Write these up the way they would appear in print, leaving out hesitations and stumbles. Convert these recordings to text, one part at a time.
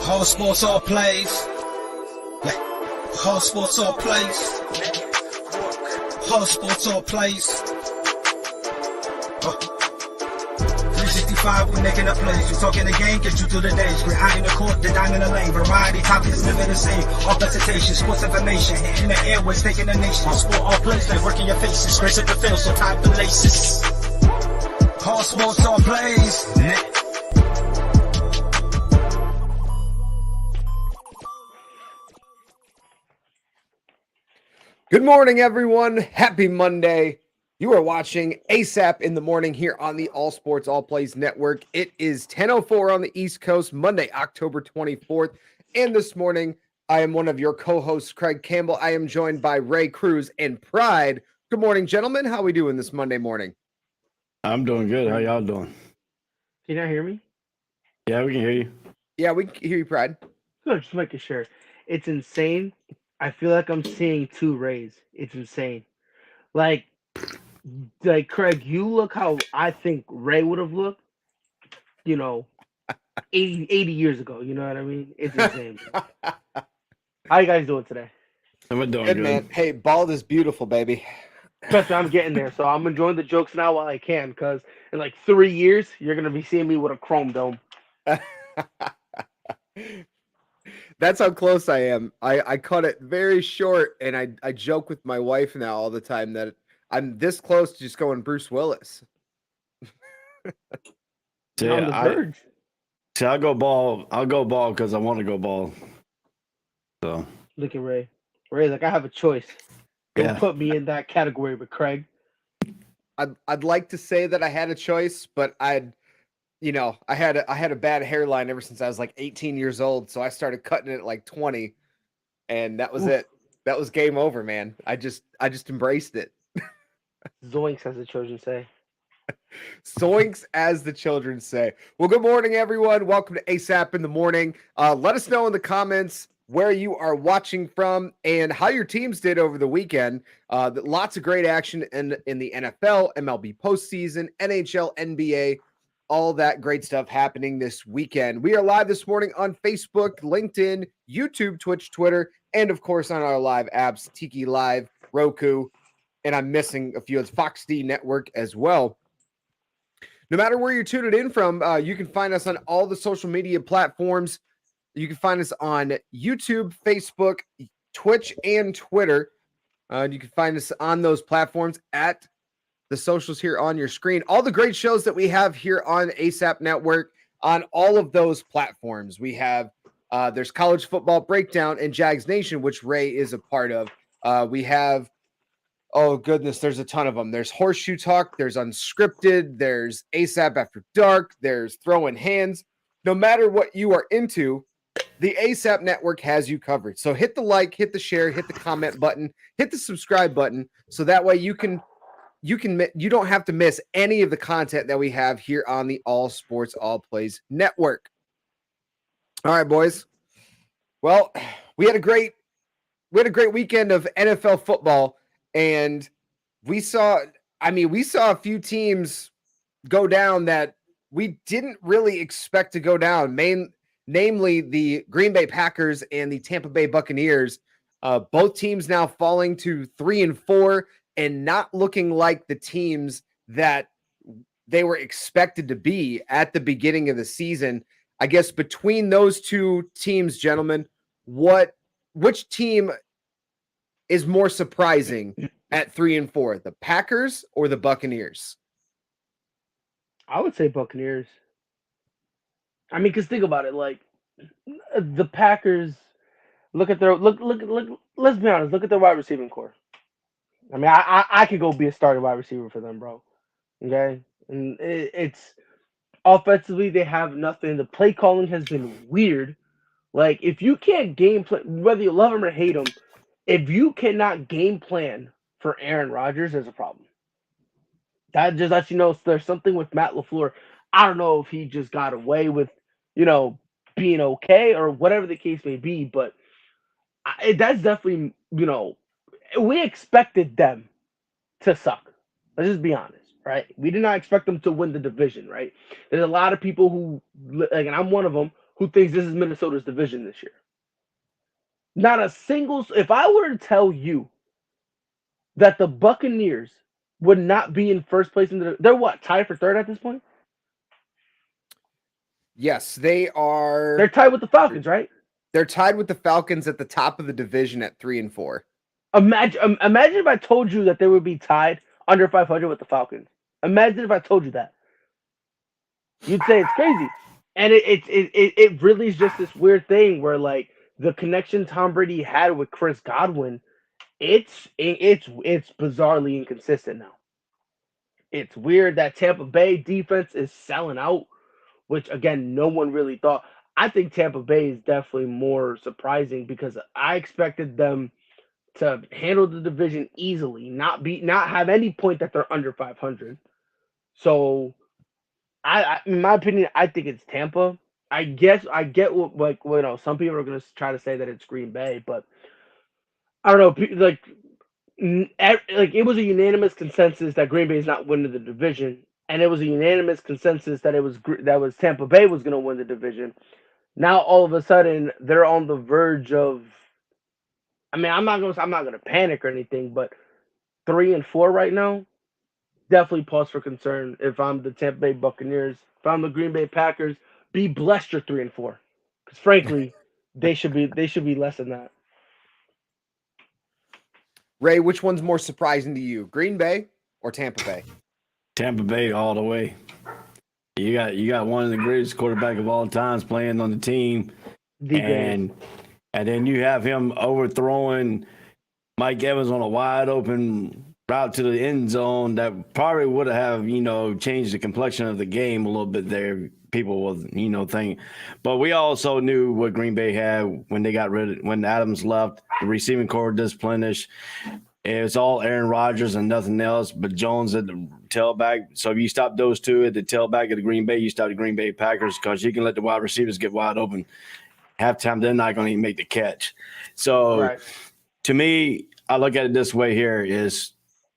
All sports, all plays. All sports, all plays. All sports, all plays. 365, we're making up plays. You talking the game, get you through the days. We're high in the court, the dime in the lane. Variety topics, living the same. All presentation, sports information. Hitting the airways, taking the nation. All sport, all plays, like working your faces. Grace at the field, so tie the laces. All sports, all plays. Good morning, everyone. Happy Monday. You are watching ASAP in the morning here on the All Sports All Plays Network. It is 10:04 on the East Coast, Monday, October 24th. And this morning, I am one of your co-hosts, Craig Campbell. I am joined by Ray Cruz and Pride. Good morning, gentlemen. How are we doing this Monday morning? I'm doing good. How y'all doing? Can y'all hear me? Yeah, we can hear you. Yeah, we can hear you, Pride. Good, just making sure. It's insane. I feel like I'm seeing two Rays. It's insane. Like Craig, you look how I think Ray would have looked, 80 years ago. You know what I mean? It's insane. How you guys doing today? I'm doing Good, man. Hey, bald is beautiful, baby. Trust me, I'm getting there. So I'm enjoying the jokes now while I can, because in like 3 years, you're going to be seeing me with a chrome dome. That's how close I am. I cut it very short, and I joke with my wife now all the time that I'm this close to just going Bruce Willis. On the verge. I'll go ball. I'll go ball because I want to go ball. So Look at Ray. Ray's like, I have a choice. Don't put me in that category with Craig. I'd like to say that I had a choice, but I had a bad hairline ever since I was like 18 years old, so I started cutting it at like 20, and that was it. That was game over, man. I just embraced it. Zoinks, as the children say. Zoinks, as the children say. Well, good morning, everyone. Welcome to ASAP in the morning. Let us know in the comments where you are watching from and how your teams did over the weekend. Lots of great action in the NFL, MLB Postseason, NHL, NBA. All that great stuff happening this weekend. We are live this morning on Facebook, LinkedIn, YouTube, Twitch, Twitter, and of course on our live apps, Tiki Live, Roku, and I'm missing a few. It's Fox D Network as well. No matter where you're tuning in from, you can find us on all the social media platforms. You can find us on YouTube, Facebook, Twitch, and Twitter. You can find us on those platforms at the socials here on your screen. All the great shows that we have here on ASAP Network on all of those platforms. We have there's College Football Breakdown and Jags Nation, which Ray is a part of. We have, oh goodness, there's a ton of them. There's Horseshoe Talk, there's Unscripted, there's ASAP After Dark, there's Throwing Hands. No matter what you are into, the ASAP Network has you covered. So hit the like, hit the share, hit the comment button, hit the subscribe button, so that way you don't have to miss any of the content that we have here on the All Sports All Plays Network. All right, boys. Well, we had a great weekend of NFL football, and we saw a few teams go down that we didn't really expect to go down. Namely the Green Bay Packers and the Tampa Bay Buccaneers. Both teams now falling to 3-4 and not looking like the teams that they were expected to be at the beginning of the season. I guess between those two teams, gentlemen, which team is more surprising at 3-4, the Packers or the Buccaneers? I would say Buccaneers. I mean, because think about it, like the Packers. Look at their look. Let's be honest. Look at their wide receiving core. I mean, I could go be a starting wide receiver for them, bro. Okay, and it's offensively they have nothing. The play calling has been weird. Like if you can't game plan, whether you love him or hate him, if you cannot game plan for Aaron Rodgers, there's a problem. That just lets you know there's something with Matt LaFleur. I don't know if he just got away with, being okay or whatever the case may be, but that's definitely, we expected them to suck. Let's just be honest, right? We did not expect them to win the division, right? There's a lot of people who, and I'm one of them, who thinks this is Minnesota's division this year. Not a single. If I were to tell you that the Buccaneers would not be in first place they're what, tied for third at this point? Yes, they are. They're tied with the Falcons, right? They're tied with the Falcons at the top of the division at 3-4. Imagine if I told you that they would be tied under 500 with the Falcons. Imagine if I told you that. You'd say it's crazy. And it really is just this weird thing where, like, the connection Tom Brady had with Chris Godwin, it's bizarrely inconsistent now. It's weird that Tampa Bay defense is selling out, which, again, no one really thought. I think Tampa Bay is definitely more surprising because I expected them to handle the division easily, not have any point that they're under 500. So, I in my opinion, I think it's Tampa. I get what, like, you know, some people are going to try to say that it's Green Bay, but I don't know, like it was a unanimous consensus that Green Bay is not winning the division, and it was a unanimous consensus that it was Tampa Bay was going to win the division. Now all of a sudden they're on the verge of. I mean, I'm not gonna panic or anything, but 3-4 right now, definitely pause for concern. If I'm the Tampa Bay Buccaneers, if I'm the Green Bay Packers, be blessed you're 3-4, because frankly, they should be less than that. Ray, which one's more surprising to you, Green Bay or Tampa Bay? Tampa Bay all the way. You got one of the greatest quarterback of all times playing on the team, and then you have him overthrowing Mike Evans on a wide open route to the end zone that probably would have changed the complexion of the game a little bit there. People was think, but we also knew what Green Bay had when when Adams left. The receiving corps deplenished. It's all Aaron Rodgers and nothing else but Jones at the tailback. So if you stop those two at the tailback of the Green Bay, you stop the Green Bay Packers because you can let the wide receivers get wide open. Halftime, they're not going to even make the catch. So to me, I look at it this way here is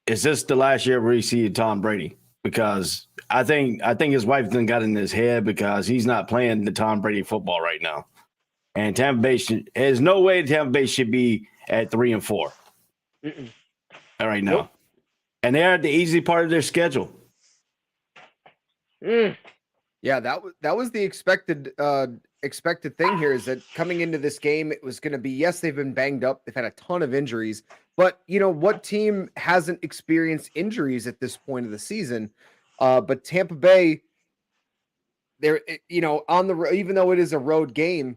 this the last year we see Tom Brady? Because I think his wife done got in his head because he's not playing the Tom Brady football right now. And Tampa Bay there's no way Tampa Bay should be at 3-4 right now. Nope. And they're at the easy part of their schedule. Yeah, that was the expected thing here, is that coming into this game, it was going to be, yes, they've been banged up. They've had a ton of injuries, but what team hasn't experienced injuries at this point of the season? But Tampa Bay, they're, on the, even though it is a road game,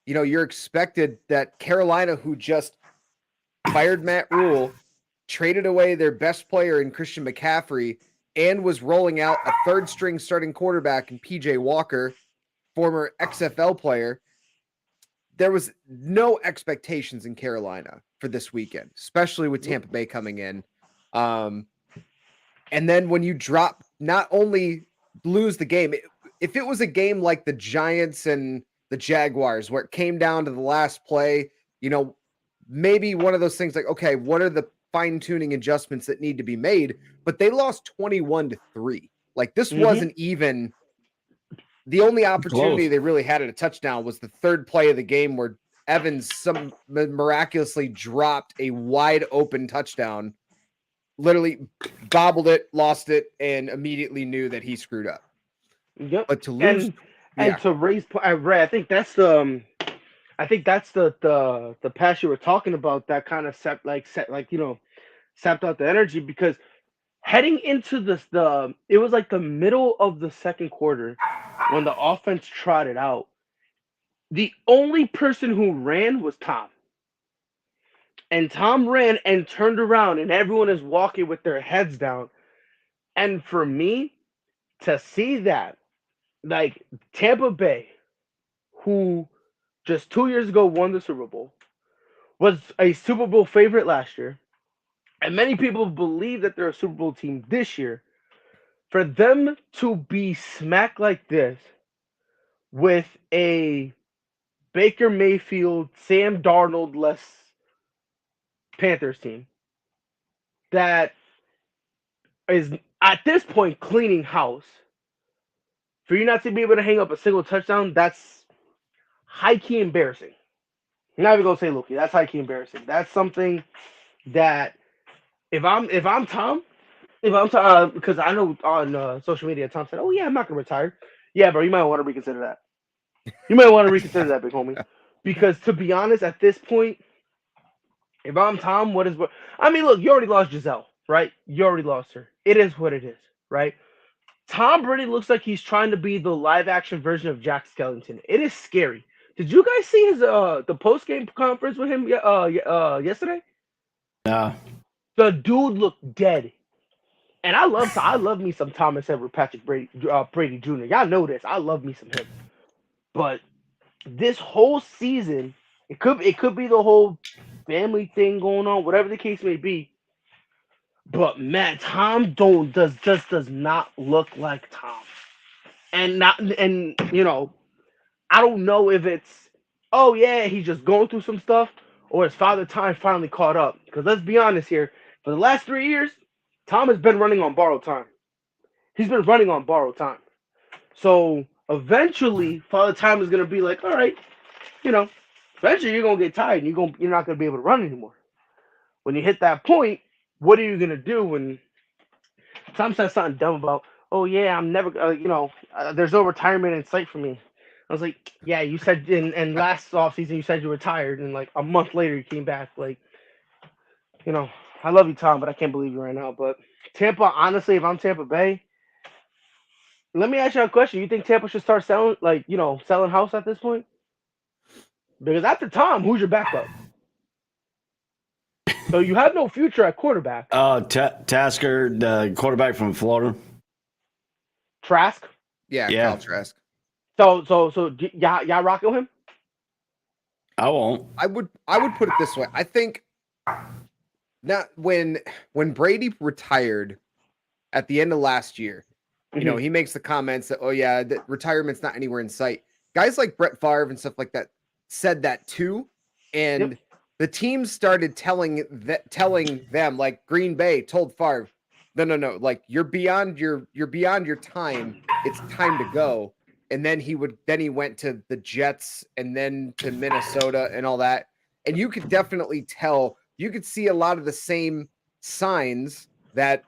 you're expected that Carolina, who just fired Matt Rule, traded away their best player in Christian McCaffrey, and was rolling out a third string starting quarterback in PJ Walker, former XFL player. There was no expectations in Carolina for this weekend, especially with Tampa Bay coming in. And then when you drop, not only lose the game, if it was a game like the Giants and the Jaguars, where it came down to the last play, maybe one of those things like, okay, what are the fine-tuning adjustments that need to be made? But they lost 21-3. Like, this wasn't even the only opportunity they really had at a touchdown was the third play of the game, where Evans miraculously dropped a wide open touchdown, literally bobbled it, lost it, and immediately knew that he screwed up. Yep. But to lose and to raise, Ray, I think that's the pass you were talking about that kind of sapped out the energy, because heading into it was like the middle of the second quarter when the offense trotted out. The only person who ran was Tom. And Tom ran and turned around, and everyone is walking with their heads down. And for me to see that, like, Tampa Bay, who just 2 years ago won the Super Bowl, was a Super Bowl favorite last year, and many people believe that they're a Super Bowl team this year, for them to be smacked like this with a Baker Mayfield, Sam Darnold-less Panthers team that is at this point cleaning house, for you not to be able to hang up a single touchdown, that's high key embarrassing. I'm not even gonna say Loki. That's high key embarrassing. That's something that if I'm Tom, because I know on social media Tom said, "Oh yeah, I'm not gonna retire." Yeah, bro, you might want to reconsider that. You might want to reconsider that, big homie. Because to be honest, at this point, if I'm Tom, what? I mean, look, you already lost Giselle, right? You already lost her. It is what it is, right? Tom Brady looks like he's trying to be the live action version of Jack Skellington. It is scary. Did you guys see his the post game conference with him yesterday? Nah. The dude looked dead. And I love me some Thomas Edward Patrick Brady Jr. Y'all know this. I love me some him. But this whole season, it could be the whole family thing going on, whatever the case may be. But man, Tom does not look like Tom. And I don't know if it's, oh yeah, he's just going through some stuff, or his father time finally caught up. Because let's be honest here, for the last 3 years, Tom has been running on borrowed time. He's been running on borrowed time. So eventually, Father Time is gonna be like, all right, eventually you're gonna get tired and you're not gonna be able to run anymore. When you hit that point, what are you gonna do when Tom says something dumb about, oh yeah, I'm never, there's no retirement in sight for me. I was like, yeah, you said in last offseason you said you retired, and like a month later you came back. Like, I love you, Tom, but I can't believe you right now. But Tampa, honestly, if I'm Tampa Bay, let me ask you a question. You think Tampa should start selling, selling house at this point? Because after Tom, who's your backup? So you have no future at quarterback. Tasker, the quarterback from Florida. Trask? Yeah. Kyle Trask. So y'all rocking him? I won't. I would put it this way. I think not when Brady retired at the end of last year, he makes the comments that, oh yeah, that retirement's not anywhere in sight. Guys like Brett Favre and stuff like that said that too, and the team started telling them, like Green Bay told Favre, no, like you're beyond your time. It's time to go. And then he went to the Jets and then to Minnesota and all that. And you could definitely tell, you could see a lot of the same signs that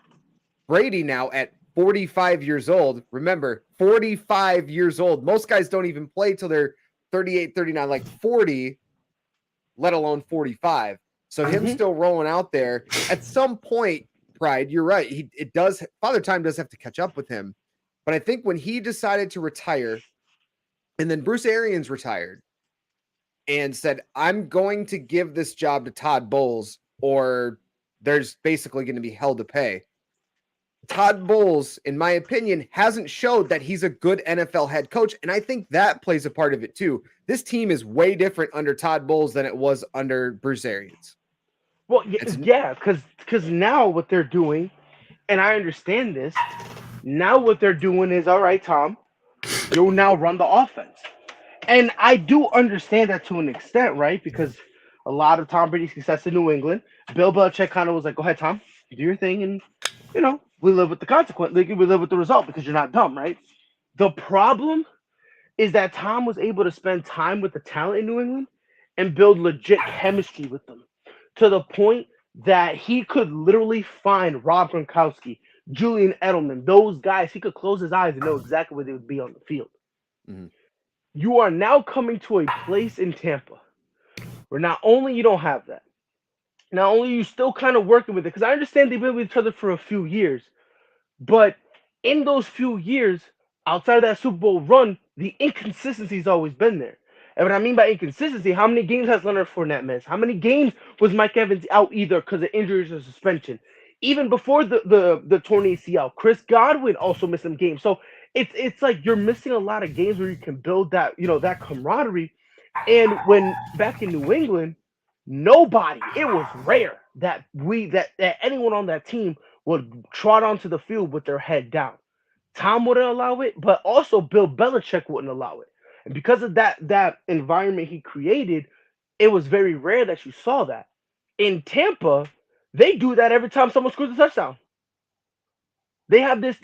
Brady now at 45 years old, remember, 45 years old. Most guys don't even play till they're 38, 39, like 40, let alone 45. So him still rolling out there at some point, Pride, you're right. Father Time does have to catch up with him. But I think when he decided to retire, and then Bruce Arians retired and said, I'm going to give this job to Todd Bowles, or there's basically going to be hell to pay. Todd Bowles, in my opinion, hasn't showed that he's a good NFL head coach, and I think that plays a part of it too. This team is way different under Todd Bowles than it was under Bruce Arians. Well, yeah, because now what they're doing, and I understand this, now what they're doing is, all right, Tom, you'll now run the offense. And I do understand that to an extent, right? Because a lot of Tom Brady's success in New England, Bill Belichick kind of was like, go ahead, Tom, you do your thing, and, we live with the consequence. We live with the result because you're not dumb, right? The problem is that Tom was able to spend time with the talent in New England and build legit chemistry with them to the point that he could literally find Rob Gronkowski, Julian Edelman, those guys. He could close his eyes and know exactly where they would be on the field. Mm-hmm. You are now coming to a place in Tampa where not only you don't have that, not only are you still kind of working with it, because I understand they've been with each other for a few years, but in those few years, outside of that Super Bowl run, the inconsistency's always been there. And what I mean by inconsistency, how many games has Leonard Fournette missed? How many games was Mike Evans out either because of injuries or suspension? Even before the torn ACL, Chris Godwin also missed some games. So it's like you're missing a lot of games where you can build that, that camaraderie. And when back in New England, it was rare that anyone on that team would trot onto the field with their head down. Tom wouldn't allow it, but also Bill Belichick wouldn't allow it. And because of that environment he created, it was very rare that you saw that. In Tampa, they do that every time someone scores a touchdown. They have this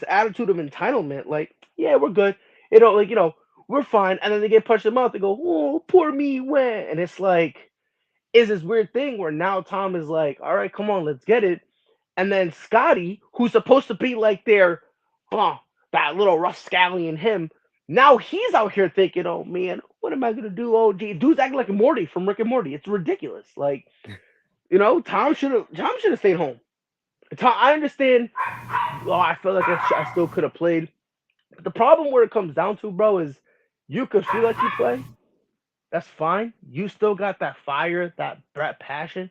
attitude of entitlement, like, yeah, we're good. we're fine. And then they get punched in the mouth. They go, oh, poor me, when. And it's like, is this weird thing where now Tom is like, all right, come on, let's get it. And then Scotty, who's supposed to be like that little rascallion him, now he's out here thinking, oh man, what am I gonna do? Oh gee, dude's acting like Morty from Rick and Morty. It's ridiculous. Like, Tom should have stayed home. Tom, I understand. Oh, I feel like I still could have played. But the problem where it comes down to, bro, is Yuka, she let you play. That's fine. You still got that fire, that passion.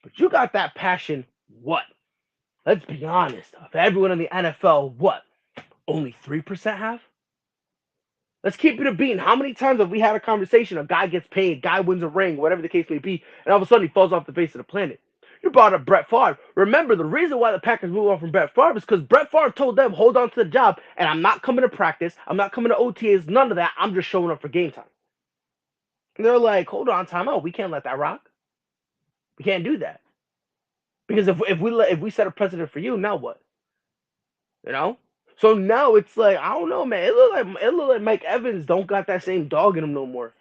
But you got that passion, what? Let's be honest. Of everyone in the NFL, what? Only 3% have? Let's keep it a beat. How many times have we had a conversation? A guy gets paid, guy wins a ring, whatever the case may be, and all of a sudden he falls off the face of the planet. You brought up Brett Favre. Remember, the reason why the Packers moved on from Brett Favre is because Brett Favre told them, hold on to the job, and I'm not coming to practice. I'm not coming to OTAs, none of that. I'm just showing up for game time. And they're like, hold on, time out. We can't let that rock. We can't do that. Because if we set a precedent for you, now what? So now it's like, I don't know, man. It look like Mike Evans don't got that same dog in him no more.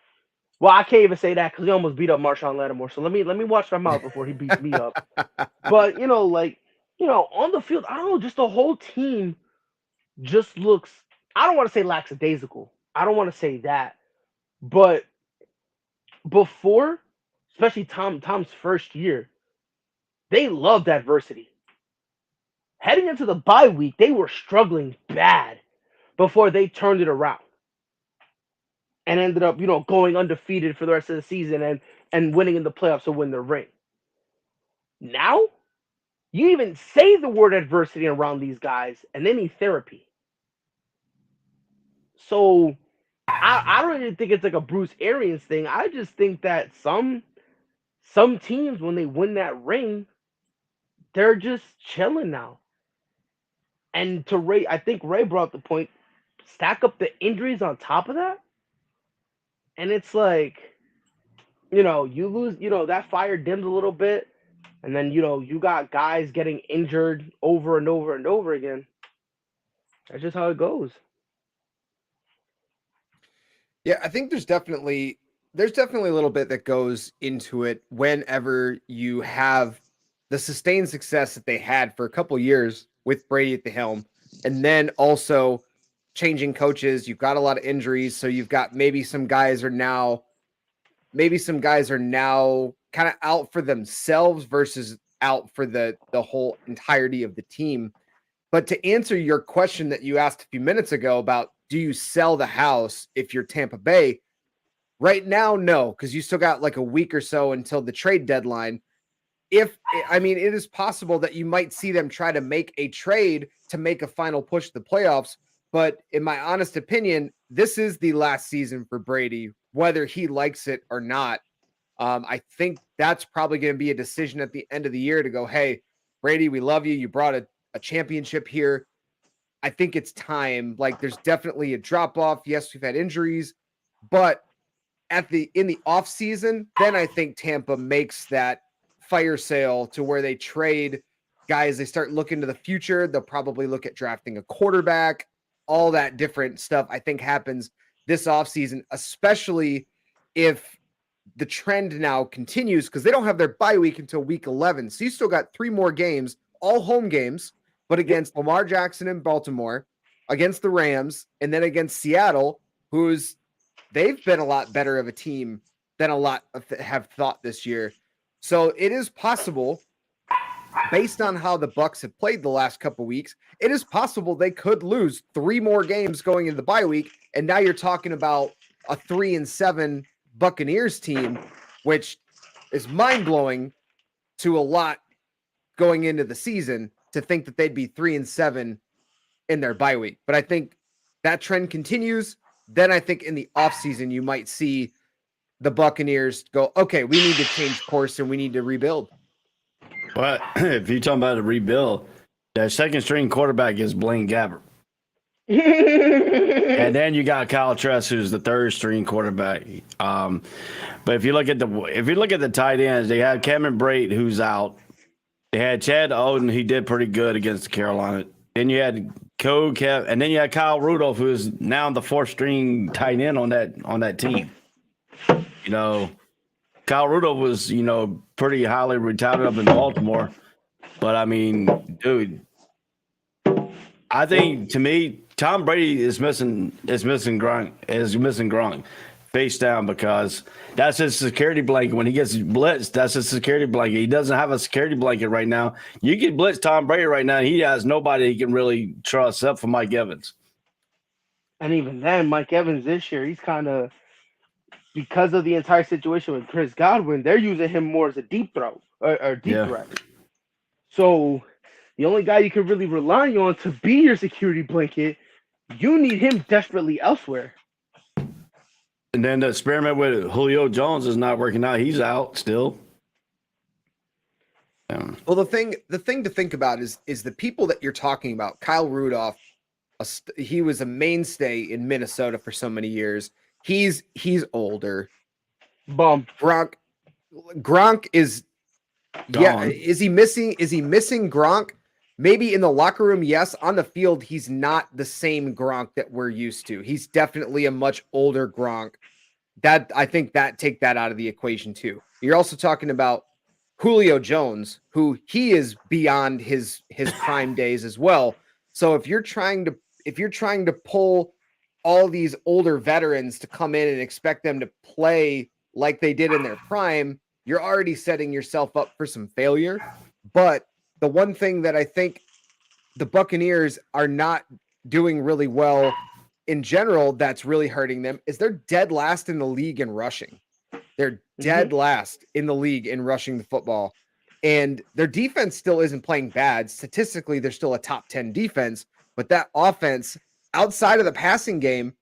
Well, I can't even say that because he almost beat up Marshawn Lattimore. So let me watch my mouth before he beats me up. But on the field, I don't know, just the whole team just looks. I don't want to say lackadaisical. I don't want to say that, but before, especially Tom's first year, they loved adversity. Heading into the bye week, they were struggling bad before they turned it around and ended up, going undefeated for the rest of the season and winning in the playoffs to win the ring. Now, you even say the word adversity around these guys, and they need therapy. So, I don't even think it's like a Bruce Arians thing. I just think that some teams, when they win that ring, they're just chilling now. And to Ray, I think Ray brought the point, stack up the injuries on top of that. And it's like, you lose, that fire dims a little bit. And then, you got guys getting injured over and over and over again. That's just how it goes. Yeah, I think there's definitely a little bit that goes into it whenever you have the sustained success that they had for a couple years with Brady at the helm, and then also changing coaches. You've got a lot of injuries, so you've got maybe some guys are now kind of out for themselves versus out for the whole entirety of the team. But to answer your question that you asked a few minutes ago about, do you sell the house if you're Tampa Bay? Right now, no, because you still got like a week or so until the trade deadline. It is possible that you might see them try to make a trade to make a final push to the playoffs. But in my honest opinion, this is the last season for Brady, whether he likes it or not. I think that's probably going to be a decision at the end of the year to go, hey, Brady, we love you. You brought a championship here. I think it's time. Like, there's definitely a drop off. Yes, we've had injuries, but in the off season, then I think Tampa makes that fire sale to where they trade guys. They start looking to the future. They'll probably look at drafting a quarterback. All that different stuff I think happens this offseason, especially if the trend now continues, because they don't have their bye week until week 11. So you still got 3 more games, all home games, but against Lamar Jackson in Baltimore, against the Rams, and then against Seattle, they've been a lot better of a team than a lot have thought this year. So it is possible, based on how the Bucs have played the last couple of weeks, it is possible they could lose 3 more games going into the bye week. And now you're talking about a 3-7 Buccaneers team, which is mind-blowing to a lot going into the season to think that they'd be 3-7 in their bye week. But I think that trend continues. Then I think in the offseason, you might see the Buccaneers go, okay, we need to change course and we need to rebuild. But if you're talking about a rebuild, that second string quarterback is Blaine Gabbert. And then you got Kyle Trask, who's the third string quarterback. But if you look at the tight ends, they had Cameron Brate, who's out. They had Chad Oden. He did pretty good against Carolina Then you had and then you had Kyle Rudolph, who is now the 4th string tight end on that team. You know, Kyle Rudolph was, pretty highly touted up in Baltimore. But I mean, dude, I think to me, Tom Brady is missing Gronk face down, because that's his security blanket. When he gets blitzed, that's his security blanket. He doesn't have a security blanket right now. You can blitz Tom Brady right now, he has nobody he can really trust except for Mike Evans. And even then, Mike Evans this year, he's kind of, because of the entire situation with Chris Godwin, they're using him more as a deep throw or deep threat. So the only guy you can really rely on to be your security blanket, you need him desperately elsewhere. And then the experiment with Julio Jones is not working out. He's out still. Well, the thing to think about is the people that you're talking about. Kyle Rudolph, he was a mainstay in Minnesota for so many years. He's older. Bum. Gronk is gone. Yeah. Is he missing Gronk? Maybe in the locker room, yes. On the field, he's not the same Gronk that we're used to. He's definitely a much older Gronk. I think take that out of the equation too. You're also talking about Julio Jones, who he is beyond his prime days as well. So if you're trying to pull all these older veterans to come in and expect them to play like they did in their prime, you're already setting yourself up for some failure. But the one thing that I think the Buccaneers are not doing really well in general that's really hurting them is they're dead last in the league in rushing. They're dead last in the league in rushing the football. And their defense still isn't playing bad. Statistically, they're still a top 10 defense. But that offense, outside of the passing game,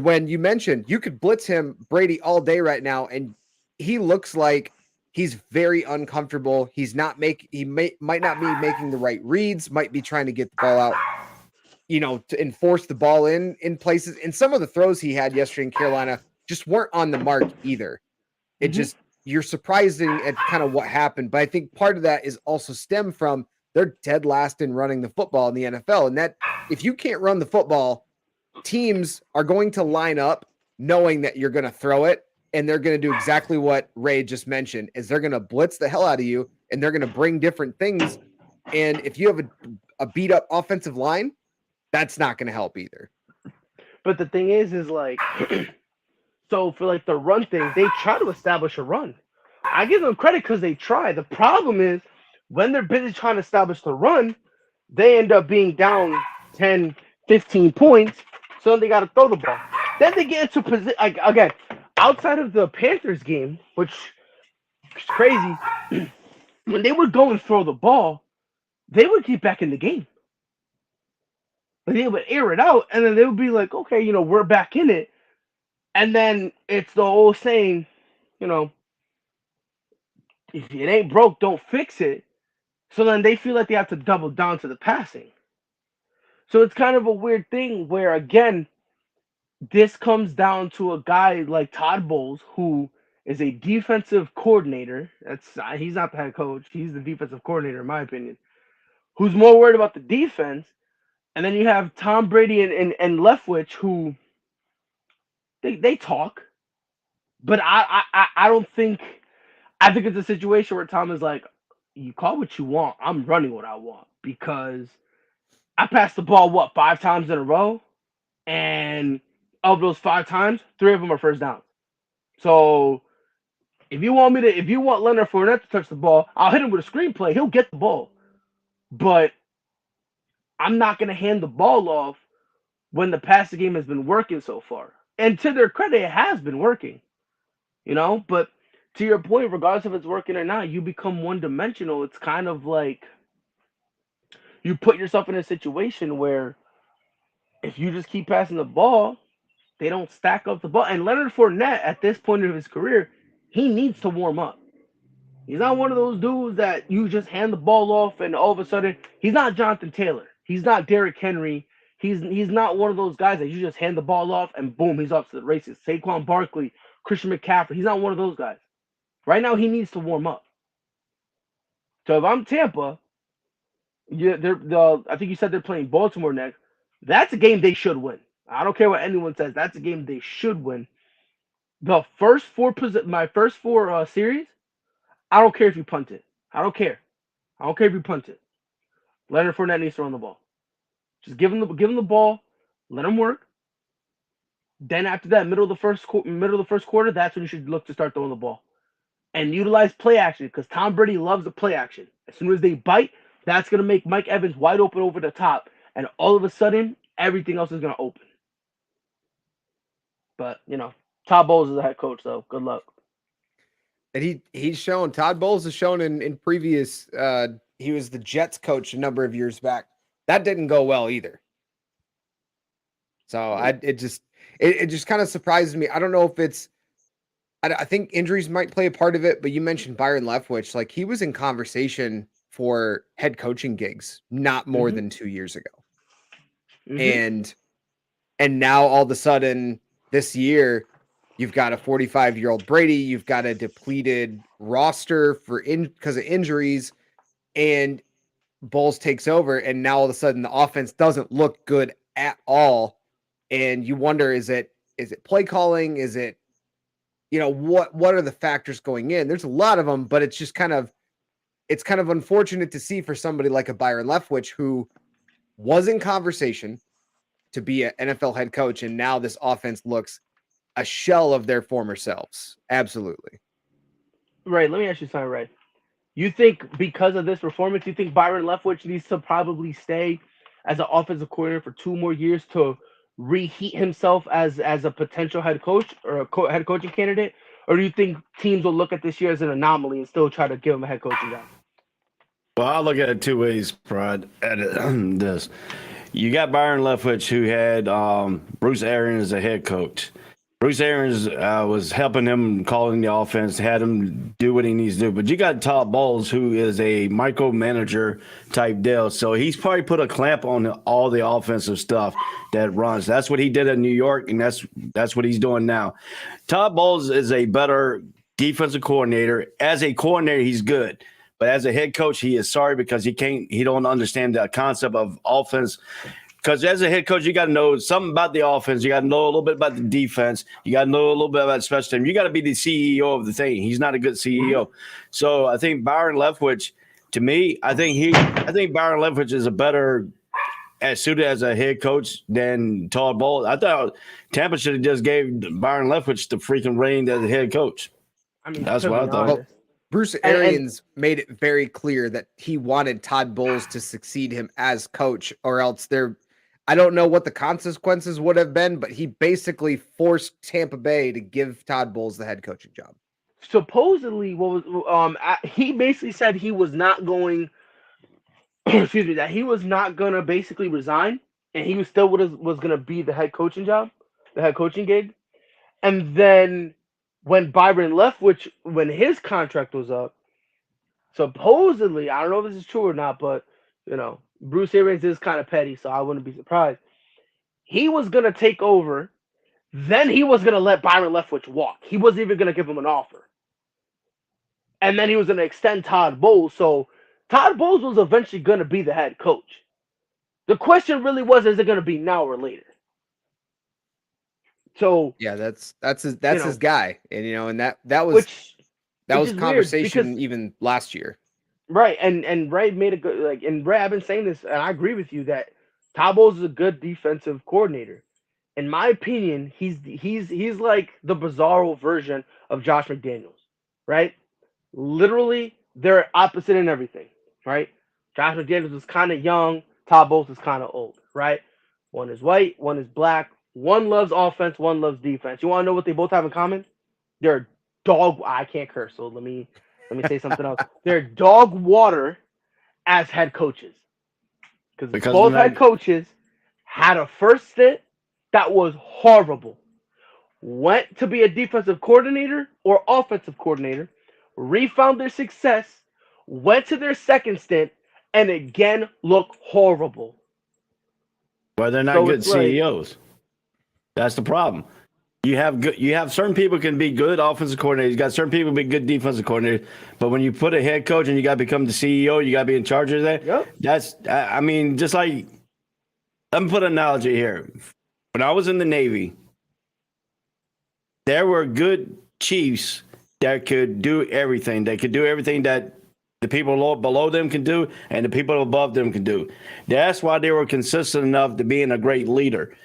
when you mentioned you could blitz Brady all day right now, and he looks like he's very uncomfortable. He might not be making the right reads, might be trying to get the ball out, to enforce the ball in places. And some of the throws he had yesterday in Carolina just weren't on the mark either. It just, you're surprising at kind of what happened. But I think part of that is also stem from they're dead last in running the football in the NFL. And that if you can't run the football, teams are going to line up knowing that you're going to throw it. And they're going to do exactly what Ray just mentioned, is they're going to blitz the hell out of you, and they're going to bring different things. And if you have a beat up offensive line, that's not going to help either. But the thing is like, so for like the run thing, they try to establish a run. I give them credit because they try. The problem is when they're busy trying to establish the run, they end up being down 10, 15 points. So then they got to throw the ball. Then they get into position. Like, again, outside of the Panthers game, which is crazy, when they would go and throw the ball, they would get back in the game. Like they would air it out, and then they would be like, okay, we're back in it. And then it's the old saying, if it ain't broke, don't fix it. So then they feel like they have to double down to the passing. So it's kind of a weird thing where, again, this comes down to a guy like Todd Bowles, who is a defensive coordinator. He's not the head coach. He's the defensive coordinator, in my opinion, who's more worried about the defense. And then you have Tom Brady and Leftwich, who they talk. But I don't think – I think it's a situation where Tom is like, you call what you want. I'm running what I want because I passed the ball, 5 times in a row? And – of those 5 times, 3 of them are first downs. So if you want Leonard Fournette to touch the ball, I'll hit him with a screenplay. He'll get the ball. But I'm not going to hand the ball off when the passing game has been working so far. And to their credit, it has been working. But to your point, regardless if it's working or not, you become one-dimensional. It's kind of like you put yourself in a situation where if you just keep passing the ball, they don't stack up the ball. And Leonard Fournette, at this point of his career, he needs to warm up. He's not one of those dudes that you just hand the ball off and all of a sudden, he's not Jonathan Taylor. He's not Derrick Henry. He's not one of those guys that you just hand the ball off and boom, he's off to the races. Saquon Barkley, Christian McCaffrey. He's not one of those guys. Right now, he needs to warm up. So if I'm Tampa, I think you said they're playing Baltimore next. That's a game they should win. I don't care what anyone says. That's a game they should win. The my first four series, I don't care if you punt it. I don't care. I don't care if you punt it. Leonard Fournette needs to run the ball. Just give him the ball. Let him work. Then after that, middle of the first quarter, that's when you should look to start throwing the ball and utilize play action because Tom Brady loves the play action. As soon as they bite, that's gonna make Mike Evans wide open over the top, and all of a sudden, everything else is gonna open. But Todd Bowles is the head coach, so good luck. And he's shown, Todd Bowles has shown in previous, he was the Jets coach a number of years back. That didn't go well either. So it just kind of surprises me. I don't know if it's, I think injuries might play a part of it, but you mentioned Byron Leftwich. Like, he was in conversation for head coaching gigs not more than 2 years ago. And now all of a sudden this year, you've got a 45-year-old Brady, you've got a depleted roster because of injuries, and Bowles takes over, and now all of a sudden the offense doesn't look good at all. And you wonder, is it play calling? Is it, what are the factors going in? There's a lot of them, but it's just kind of unfortunate to see for somebody like a Byron Leftwich who was in conversation to be an NFL head coach, and now this offense looks a shell of their former selves. Absolutely. Right. Let me ask you something, Ray. You think because of this performance, you think Byron Leftwich needs to probably stay as an offensive coordinator for 2 more years to reheat himself as a potential head coach or head coaching candidate? Or do you think teams will look at this year as an anomaly and still try to give him a head coaching job? Well, I look at it 2 ways, Prod, at this. You got Byron Leftwich, who had Bruce Arians as a head coach. Bruce Arians was helping him calling the offense, had him do what he needs to do. But you got Todd Bowles, who is a micromanager type deal. So he's probably put a clamp on all the offensive stuff that runs. That's what he did in New York, and that's what he's doing now. Todd Bowles is a better defensive coordinator. As a coordinator, he's good. But as a head coach, he is sorry because he don't understand the concept of offense. Because as a head coach, you got to know something about the offense. You got to know a little bit about the defense. You got to know a little bit about special team. You got to be the CEO of the thing. He's not a good CEO. So I think Byron Leftwich, to me, I think Byron Leftwich is a better suited as a head coach than Todd Bowles. I thought Tampa should have just gave Byron Leftwich the freaking reign as a head coach. I mean, that's what I thought. Well, Bruce Arians made it very clear that he wanted Todd Bowles to succeed him as coach, or else I don't know what the consequences would have been, but he basically forced Tampa Bay to give Todd Bowles the head coaching job. Supposedly, he basically said he was not going. Excuse me, that he was not gonna basically resign, and he was still was gonna be the head coaching job, the head coaching gig. And then when Byron Leftwich, when his contract was up, supposedly, I don't know if this is true or not, but Bruce Arians is kind of petty, so I wouldn't be surprised. He was going to take over. Then he was going to let Byron Leftwich walk. He wasn't even going to give him an offer. And then he was going to extend Todd Bowles. So Todd Bowles was eventually going to be the head coach. The question really was, is it going to be now or later? So yeah, that's his guy. And that was conversation even last year. Right, and Ray made a good and Ray, I've been saying this, and I agree with you that Todd Bowles is a good defensive coordinator. In my opinion, he's like the bizarro version of Josh McDaniels, right? Literally, they're opposite in everything, right? Josh McDaniels is kind of young, Todd Bowles is kind of old, right? One is white, one is black, one loves offense, one loves defense. You want to know what they both have in common? They're I can't curse, so let me say something else. They're dog water as head coaches. Because both head coaches had a first stint that was horrible. Went to be a defensive coordinator or offensive coordinator, refound their success, went to their second stint, and again looked horrible. Well, they're not good CEOs. That's the problem. You have certain people can be good offensive coordinators. You got certain people be good defensive coordinators. But when you put a head coach and you got to become the CEO, you got to be in charge of that. Yep. I mean, just like, let me put an analogy here. When I was in the Navy, there were good chiefs that could do everything. They could do everything that the people below them can do and the people above them can do. That's why they were consistent enough to being a great leader.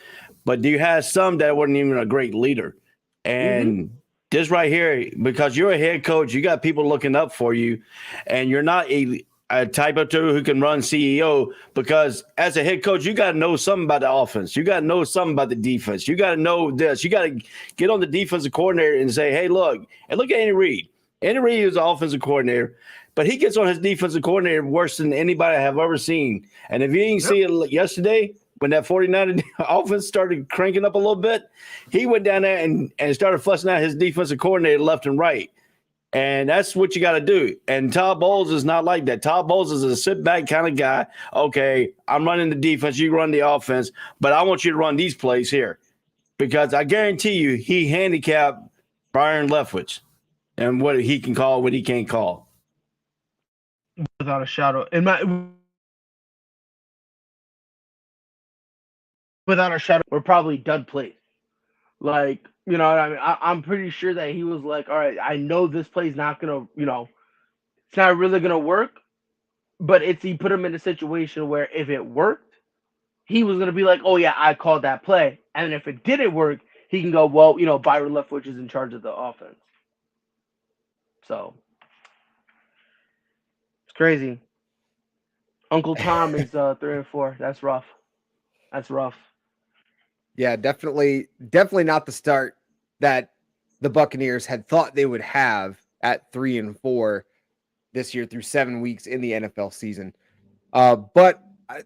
But you have some that weren't even a great leader. And this right here, because you're a head coach, you got people looking up for you, and you're not a type of two who can run CEO, because as a head coach, you got to know something about the offense. You got to know something about the defense. You got to know this. You got to get on the defensive coordinator and say, hey, look, and look at Andy Reid. Andy Reid is an offensive coordinator, but he gets on his defensive coordinator worse than anybody I have ever seen. And if you didn't see it yesterday, when that 49er offense started cranking up a little bit, he went down there and started fussing out his defensive coordinator left and right. And that's what you got to do. And Todd Bowles is not like that. Todd Bowles is a sit-back kind of guy. Okay, I'm running the defense, you run the offense, but I want you to run these plays here. Because I guarantee you, he handicapped Byron Leftwich and what he can call, what he can't call. Without a shadow. Without a shadow, we're probably dud plays. Like, you know what I mean? I'm pretty sure that he was like, all right, I know this play's not going to, it's not really going to work. But he put him in a situation where if it worked, he was going to be like, oh, yeah, I called that play. And if it didn't work, he can go, well, Byron Leftwich is in charge of the offense. So, it's crazy. Uncle Tom is 3-4. That's rough. That's rough. Yeah, definitely not the start that the Buccaneers had thought they would have at 3-4 this year through 7 weeks in the NFL season. But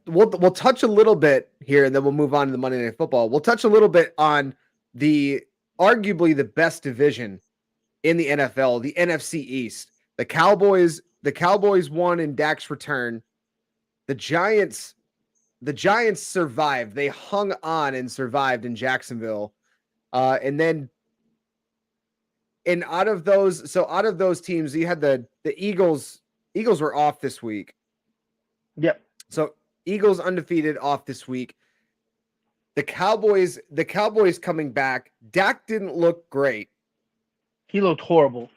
we'll touch a little bit here, and then we'll move on to the Monday Night Football. We'll touch a little bit on the arguably the best division in the NFL, the NFC East. The Cowboys won in Dak's return. The Giants survived. They hung on and survived in Jacksonville. And then out of those teams, you had the Eagles. Eagles were off this week. Yep. So Eagles undefeated off this week. The Cowboys coming back. Dak didn't look great. He looked horrible.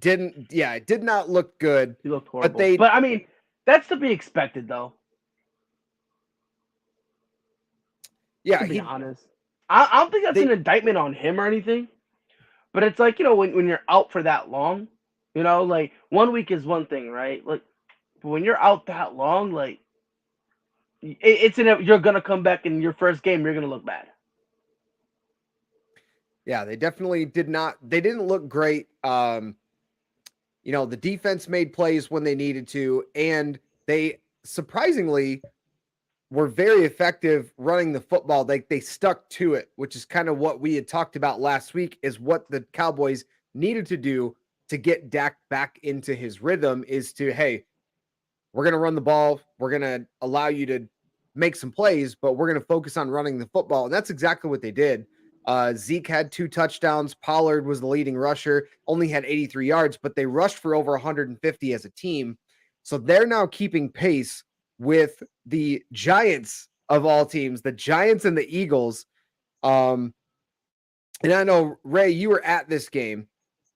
It did not look good. He looked horrible. But I mean, that's to be expected though. Yeah, to be honest. I don't think that's an indictment on him or anything. But it's like, when you're out for that long, like 1 week is one thing, right? Like, but when you're out that long, like, you're gonna come back in your first game, you're gonna look bad. Yeah, they definitely did not. They didn't look great. The defense made plays when they needed to, and they surprisingly were very effective running the football. They stuck to it, which is kind of what we had talked about last week, is what the Cowboys needed to do to get Dak back into his rhythm, is to, hey, we're going to run the ball. We're going to allow you to make some plays, but we're going to focus on running the football. And that's exactly what they did. Zeke had 2 touchdowns. Pollard was the leading rusher, only had 83 yards, but they rushed for over 150 as a team. So they're now keeping pace with the Giants of all teams, the Giants and the Eagles. And I know, Ray, you were at this game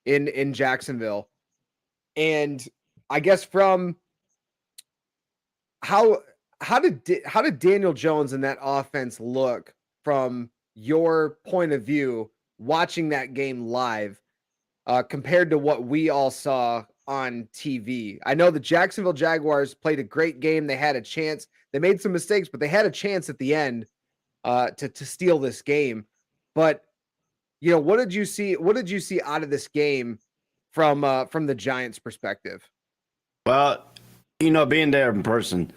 in Jacksonville. And I guess from how did Daniel Jones and that offense look from your point of view watching that game live compared to what we all saw on TV? I know the Jacksonville Jaguars played a great game. They had a chance. They made some mistakes, but they had a chance at the end to steal this game. But what did you see? What did you see out of this game from the Giants' perspective? Well, being there in person,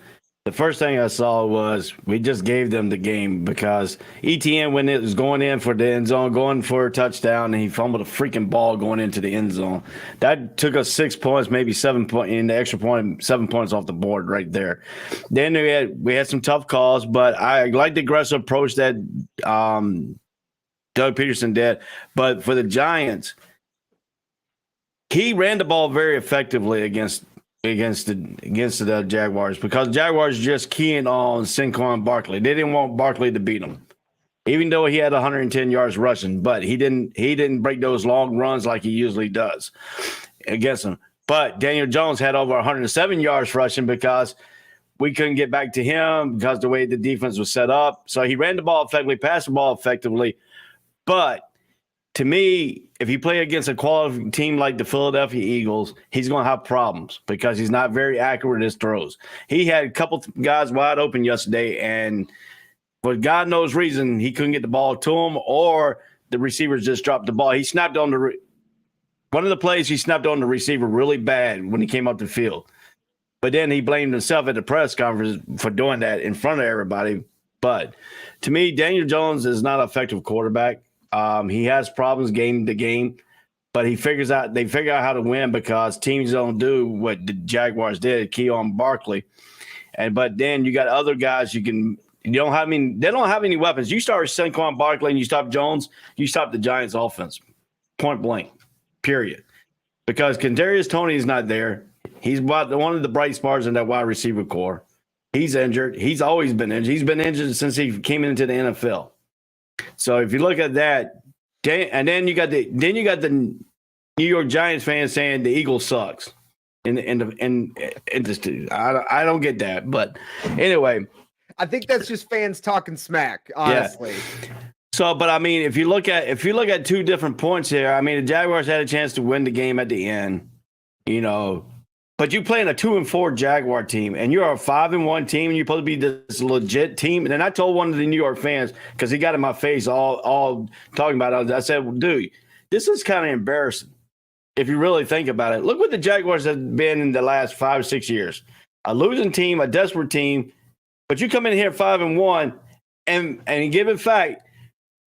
the first thing I saw was we just gave them the game, because ETN, when it was going in for the end zone, going for a touchdown, and he fumbled a freaking ball going into the end zone. That took us 6 points, maybe 7 points, in the extra point, 7 points off the board right there. Then we had some tough calls, but I like the aggressive approach that Doug Peterson did. But for the Giants, he ran the ball very effectively against the Jaguars because Jaguars just keying on Saquon Barkley. They didn't want Barkley to beat them, even though he had 110 yards rushing. But he didn't break those long runs like he usually does against them. But Daniel Jones had over 107 yards rushing because we couldn't get back to him because the way the defense was set up. So he ran the ball effectively, passed the ball effectively. But to me, if you play against a quality team like the Philadelphia Eagles, he's going to have problems because he's not very accurate with his throws. He had a couple guys wide open yesterday, and for God knows reason, he couldn't get the ball to him, or the receivers just dropped the ball. He snapped on one of the plays. He snapped on the receiver really bad when he came up the field, but then he blamed himself at the press conference for doing that in front of everybody. But to me, Daniel Jones is not an effective quarterback. He has problems game to game, but they figure out how to win because teams don't do what the Jaguars did, key on Barkley. But then you got other guys they don't have any weapons. You start Saquon Barkley and you stop Jones, you stop the Giants offense. Point blank. Period. Because Kadarius Toney is not there. He's one of the bright spots in that wide receiver core. He's injured. He's always been injured. He's been injured since he came into the NFL. So if you look at that, and then you got the New York Giants fans saying the Eagles sucks, I don't get that, but anyway, I think that's just fans talking smack, honestly. Yeah. So, but I mean, if you look at two different points here, I mean, the Jaguars had a chance to win the game at the end, But you playing a 2-4 Jaguar team, and you're a 5-1 team, and you're supposed to be this legit team. And then I told one of the New York fans, because he got in my face all talking about it. I said, well, dude, this is kind of embarrassing if you really think about it. Look what the Jaguars have been in the last 5 or 6 years. A losing team, a desperate team, but you come in here 5-1, and given fact,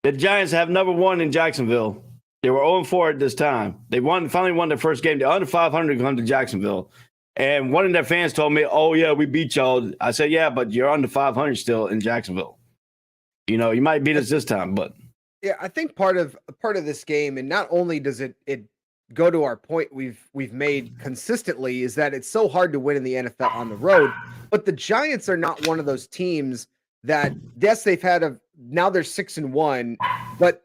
the Giants have number one in Jacksonville. They were 0-4 at this time. They finally won their first game. They're under 500 going to Jacksonville. And one of their fans told me, oh, yeah, we beat y'all. I said, yeah, but you're under 500 still in Jacksonville. You might beat us this time, but. Yeah, I think part of this game, and not only does it go to our point we've made consistently, is that it's so hard to win in the NFL on the road. But the Giants are not one of those teams that, yes, now they're 6-1, but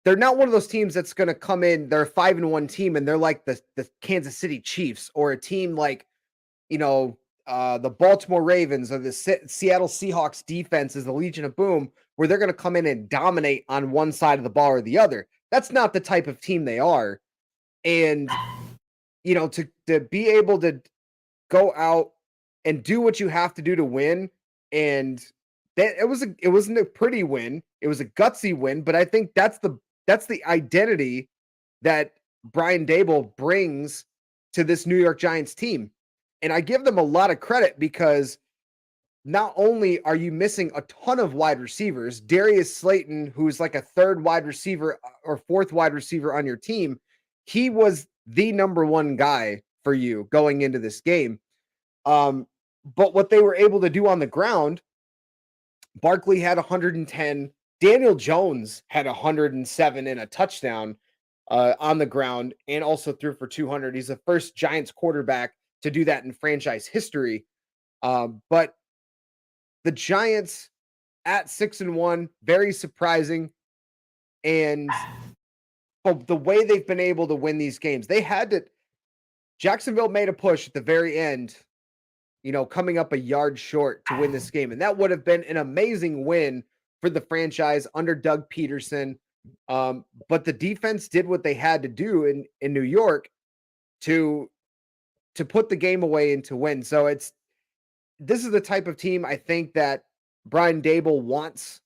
they're not one of those teams that's going to come in. They're a 5-1 team, and they're like the Kansas City Chiefs, or a team like, the Baltimore Ravens, or the Seattle Seahawks defense is the Legion of Boom, where they're going to come in and dominate on one side of the ball or the other. That's not the type of team they are. And, to be able to go out and do what you have to do to win, and it wasn't a pretty win. It was a gutsy win, but I think that's the identity that Brian Daboll brings to this New York Giants team. And I give them a lot of credit because not only are you missing a ton of wide receivers, Darius Slayton, who's like a third wide receiver or fourth wide receiver on your team, he was the number one guy for you going into this game. But what they were able to do on the ground, Barkley had 110. Daniel Jones had 107 and a touchdown on the ground, and also threw for 200. He's the first Giants quarterback to do that in franchise history. But the Giants at 6-1, very surprising. And the way they've been able to win these games, Jacksonville made a push at the very end, coming up a yard short to win this game. And that would have been an amazing win for the franchise under Doug Peterson. But the defense did what they had to do in New York to put the game away and to win. So this is the type of team I think that Brian Daboll wants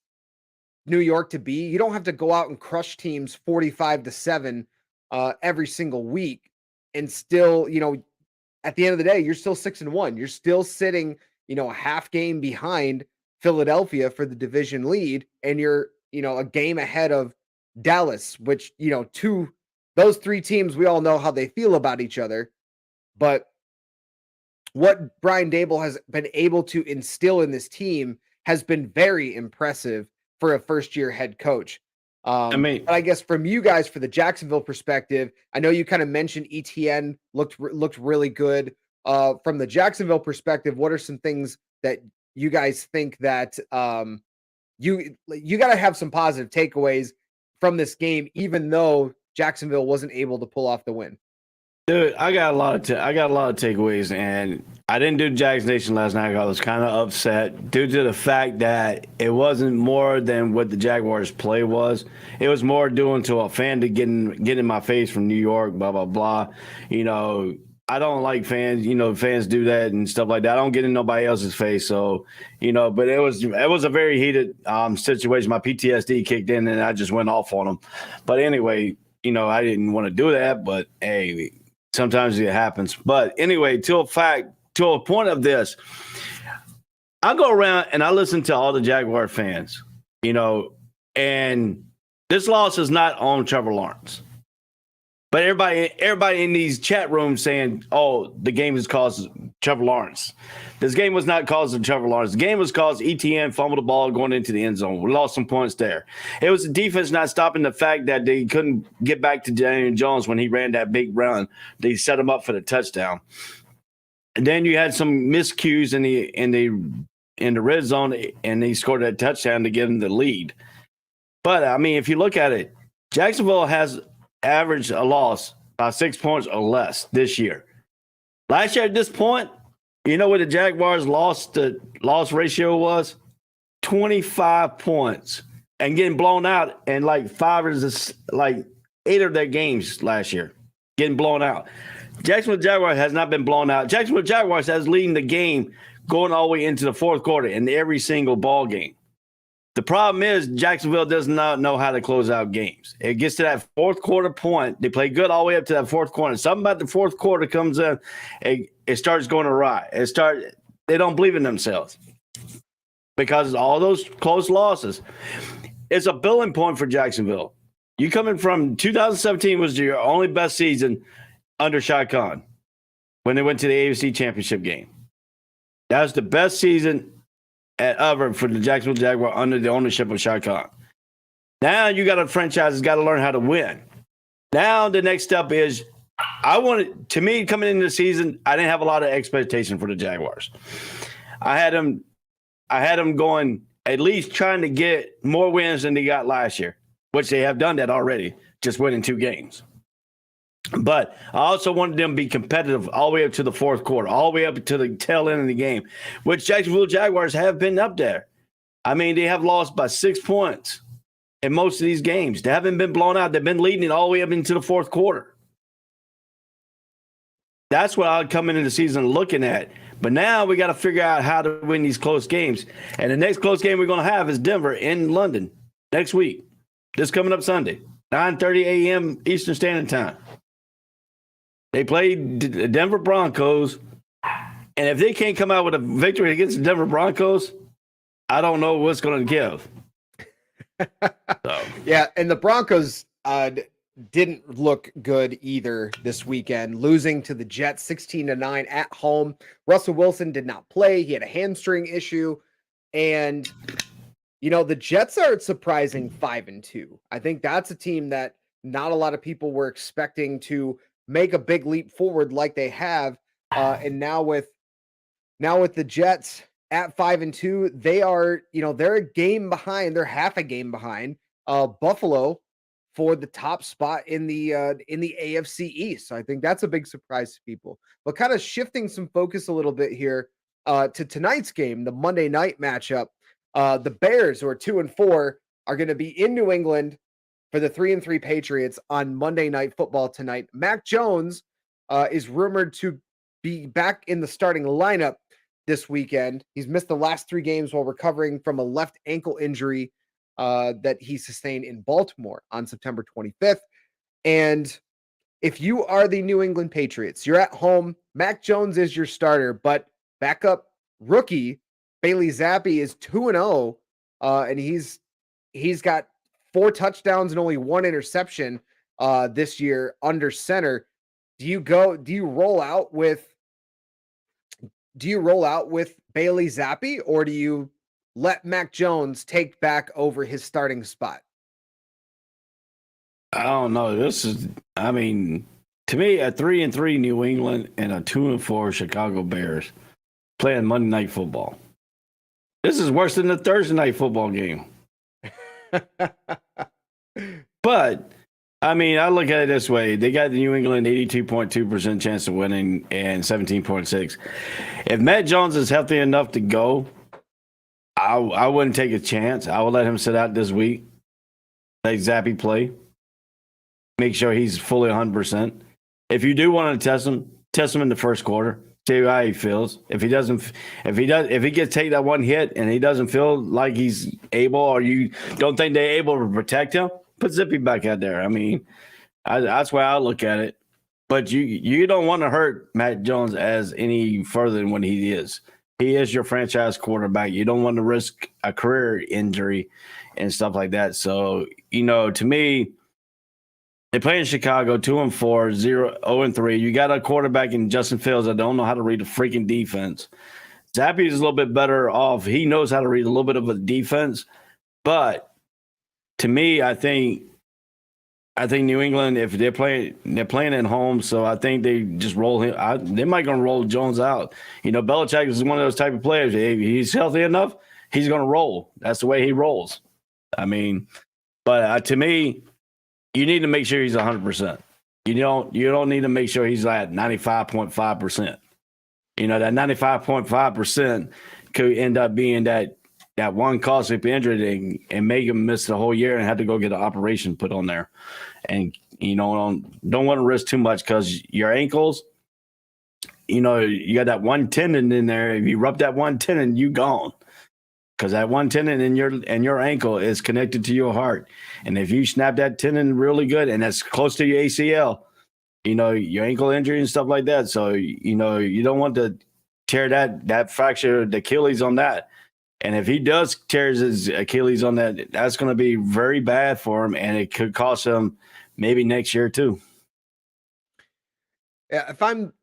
New York to be. You don't have to go out and crush teams 45-7 every single week, and still, at the end of the day, you're still 6-1. You're still sitting, a half game behind Philadelphia for the division lead, and you're, a game ahead of Dallas, which, those three teams, we all know how they feel about each other. But what Brian Daboll has been able to instill in this team has been very impressive for a first-year head coach. But I guess from you guys, for the Jacksonville perspective, I know you kind of mentioned ETN looked really good. From the Jacksonville perspective, what are some things that you guys think that you got to have some positive takeaways from this game, even though Jacksonville wasn't able to pull off the win? Dude, I got a lot of takeaways, and I didn't do Jags Nation last night. I was kind of upset due to the fact that it wasn't more than what the Jaguars' play was. It was more doing to a fan to get in my face from New York, blah blah blah. You know, I don't like fans. You know, fans do that and stuff like that. I don't get in nobody else's face. So, you know, but it was a very heated situation. My PTSD kicked in, and I just went off on them. But anyway, you know, I didn't want to do that. But hey, sometimes it happens. But anyway, to a point of this, I go around and I listen to all the Jaguar fans, you know, and this loss is not on Trevor Lawrence. But everybody in these chat rooms saying, oh, the game is caused Trevor Lawrence. This game was not caused of Trevor Lawrence. The game was caused ETN fumbled the ball going into the end zone. We lost some points there. It was the defense not stopping the fact that they couldn't get back to Daniel Jones when he ran that big run. They set him up for the touchdown. And then you had some miscues in the red zone, and they scored that touchdown to give them the lead. But, I mean, if you look at it, Jacksonville has averaged a loss by 6 points or less this year. Last year at this point, you know what the Jaguars' loss ratio was? 25 points and getting blown out in like 8 of their games last year, getting blown out. Jacksonville Jaguars has not been blown out. Jacksonville Jaguars has leading the game going all the way into the fourth quarter in every single ball game. The problem is Jacksonville does not know how to close out games. It gets to that fourth quarter point. They play good all the way up to that fourth quarter. Something about the fourth quarter comes in, it starts going awry. They don't believe in themselves because of all those close losses. It's a billing point for Jacksonville. You coming from 2017 was your only best season under Shad Khan when they went to the AFC Championship game. That was the best season ever for the Jacksonville Jaguars under the ownership of Shad Khan. Now you got a franchise that's got to learn how to win. Now the next step is, to me, coming into the season, I didn't have a lot of expectation for the Jaguars. I had them going at least trying to get more wins than they got last year, which they have done that already, just winning 2 games. But I also wanted them to be competitive all the way up to the fourth quarter, all the way up to the tail end of the game, which Jacksonville Jaguars have been up there. I mean, they have lost by 6 points in most of these games. They haven't been blown out. They've been leading it all the way up into the fourth quarter. That's what I'll come into the season looking at. But now we got to figure out how to win these close games. And the next close game we're going to have is Denver in London next week. This coming up Sunday, 9:30 a.m. Eastern Standard Time. They played the Denver Broncos, and if they can't come out with a victory against the Denver Broncos, I don't know what's going to give. So. Yeah, and the Broncos didn't look good either this weekend, losing to the Jets 16-9 at home. Russell Wilson did not play. He had a hamstring issue, and you know, the Jets are surprising 5-2. I think that's a team that not a lot of people were expecting to make a big leap forward like they have. And now with the Jets at 5-2, they are, you know, they're a game behind. They're half a game behind Buffalo for the top spot in the AFC East. So I think that's a big surprise to people. But kind of shifting some focus a little bit here to tonight's game, the Monday night matchup. The Bears, who are 2-4, are going to be in New England for the 3-3 Patriots on Monday Night Football tonight. Mac Jones is rumored to be back in the starting lineup this weekend. He's missed the last 3 games while recovering from a left ankle injury that he sustained in Baltimore on September 25th. And if you are the New England Patriots, you're at home. Mac Jones is your starter, but backup rookie Bailey Zappi is 2-0, and he's got 4 touchdowns and only 1 interception this year under center. Do you roll out with Bailey Zappi, or do you let Mac Jones take back over his starting spot? I don't know. I mean, to me, a 3-3 New England and a 2-4 Chicago Bears playing Monday Night Football. This is worse than the Thursday Night Football game. But I mean, I look at it this way: they got the New England 82.2% chance of winning and 17.6. If Matt Jones is healthy enough to go, I wouldn't take a chance. I would let him sit out this week. Let Zappy play. Make sure he's fully 100%. If you do want to test him in the first quarter. See how he feels. If he gets take that one hit and he doesn't feel like he's able, or you don't think they're able to protect him, put Zippy back out there. I mean, that's why I look at it. But you don't want to hurt Matt Jones as any further than what he is. He is your franchise quarterback. You don't want to risk a career injury and stuff like that. So, to me, they play in Chicago, 2-4, 0-3. You got a quarterback in Justin Fields that don't know how to read a freaking defense. Zappy is a little bit better off. He knows how to read a little bit of a defense. But to me, I think New England, if they're playing at home, so I think they just roll him. They might going to roll Jones out. Belichick is one of those type of players. If he's healthy enough, he's going to roll. That's the way he rolls. I mean, but to me, you need to make sure he's 100%. You don't need to make sure he's at 95.5%. That 95.5% could end up being that one costly injury and make him miss the whole year and have to go get an operation put on there. And don't want to risk too much because your ankles, you got that one tendon in there. If you rub that one tendon, you gone. Because that one tendon in your ankle is connected to your heart. And if you snap that tendon really good and that's close to your ACL, your ankle injury and stuff like that. So, you don't want to tear that fracture, the Achilles on that. And if he does tears his Achilles on that, that's going to be very bad for him. And it could cost him maybe next year too. Yeah, if I'm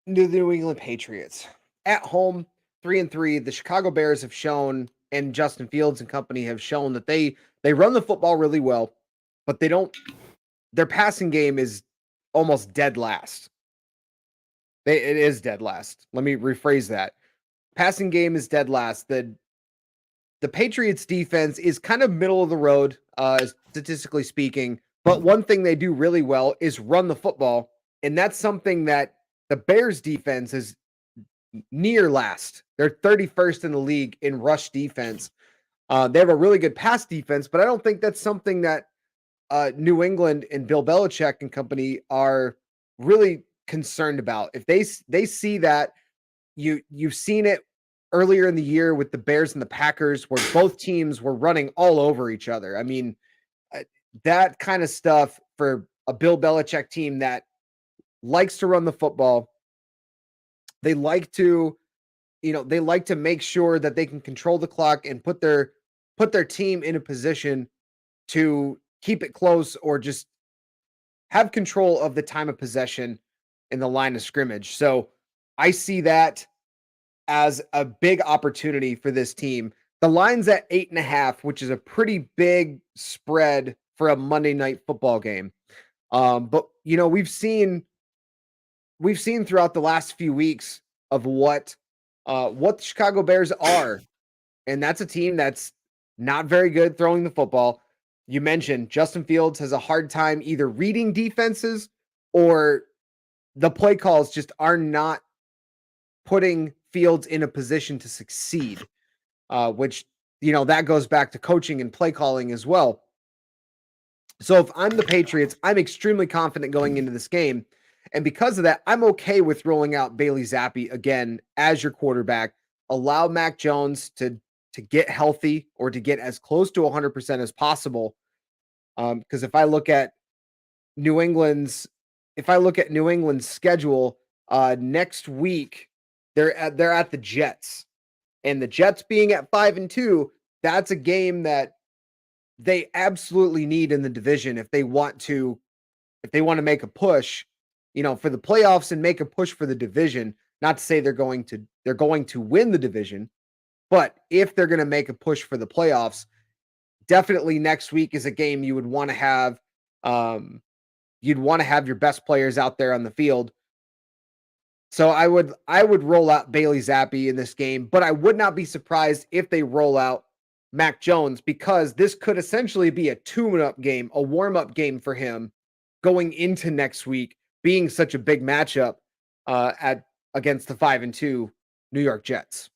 the New England Patriots at home, 3-3, the Chicago Bears have shown, and Justin Fields and company have shown that they run the football really well, but their passing game is almost dead last. It is dead last. Let me rephrase that. Passing game is dead last. The Patriots defense is kind of middle of the road, statistically speaking, but one thing they do really well is run the football, and that's something that the Bears defense is near last. They're 31st in the league in rush defense. They have a really good pass defense, but I don't think that's something that New England and Bill Belichick and company are really concerned about. If they see that, you've seen it earlier in the year with the Bears and the Packers, where both teams were running all over each other. I mean, that kind of stuff for a Bill Belichick team that likes to run the football. They like to, make sure that they can control the clock and put their team in a position to keep it close or just have control of the time of possession in the line of scrimmage. So I see that as a big opportunity for this team. The line's at 8.5, which is a pretty big spread for a Monday Night Football game. But we've seen throughout the last few weeks of what the Chicago Bears are, and that's a team that's not very good throwing the football. You mentioned Justin Fields has a hard time either reading defenses or the play calls just are not putting Fields in a position to succeed, which, that goes back to coaching and play calling as well. So if I'm the Patriots, I'm extremely confident going into this game. And because of that, I'm okay with rolling out Bailey Zappi again as your quarterback. Allow Mac Jones to get healthy or to get as close to 100% as possible. Because if I look at New England's schedule next week, they're at the Jets, and the Jets being at 5-2, that's a game that they absolutely need in the division if they want to make a push, for the playoffs and make a push for the division. Not to say they're going to win the division, but if they're going to make a push for the playoffs, definitely next week is a game you would want to have You'd want to have your best players out there on the field. So I would roll out Bailey Zappi in this game, but I would not be surprised if they roll out Mac Jones, because this could essentially be a tune-up game, a warm-up game for him going into next week, being such a big matchup against the 5-2 New York Jets.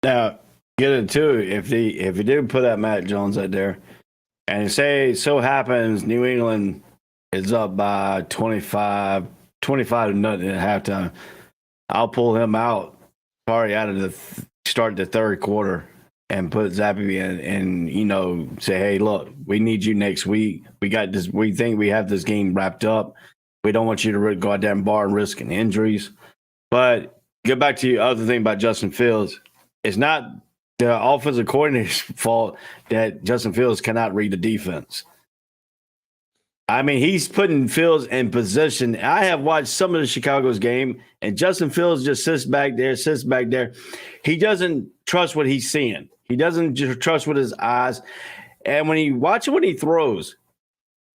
Now, get it too. If you do put that Mac Jones out there, and say it so happens New England is up by 25 to nothing at halftime, I'll pull him out, probably out of the start the third quarter, and put Zappi in, and say, hey, look, we need you next week. We got this. We think we have this game wrapped up. We don't want you to go out there and bar and risk injuries. But get back to the other thing about Justin Fields. It's not the offensive coordinator's fault that Justin Fields cannot read the defense. I mean, he's putting Fields in position. I have watched some of the Chicago's game, and Justin Fields just sits back there. He doesn't trust what he's seeing. He doesn't just trust with his eyes. And when he throws,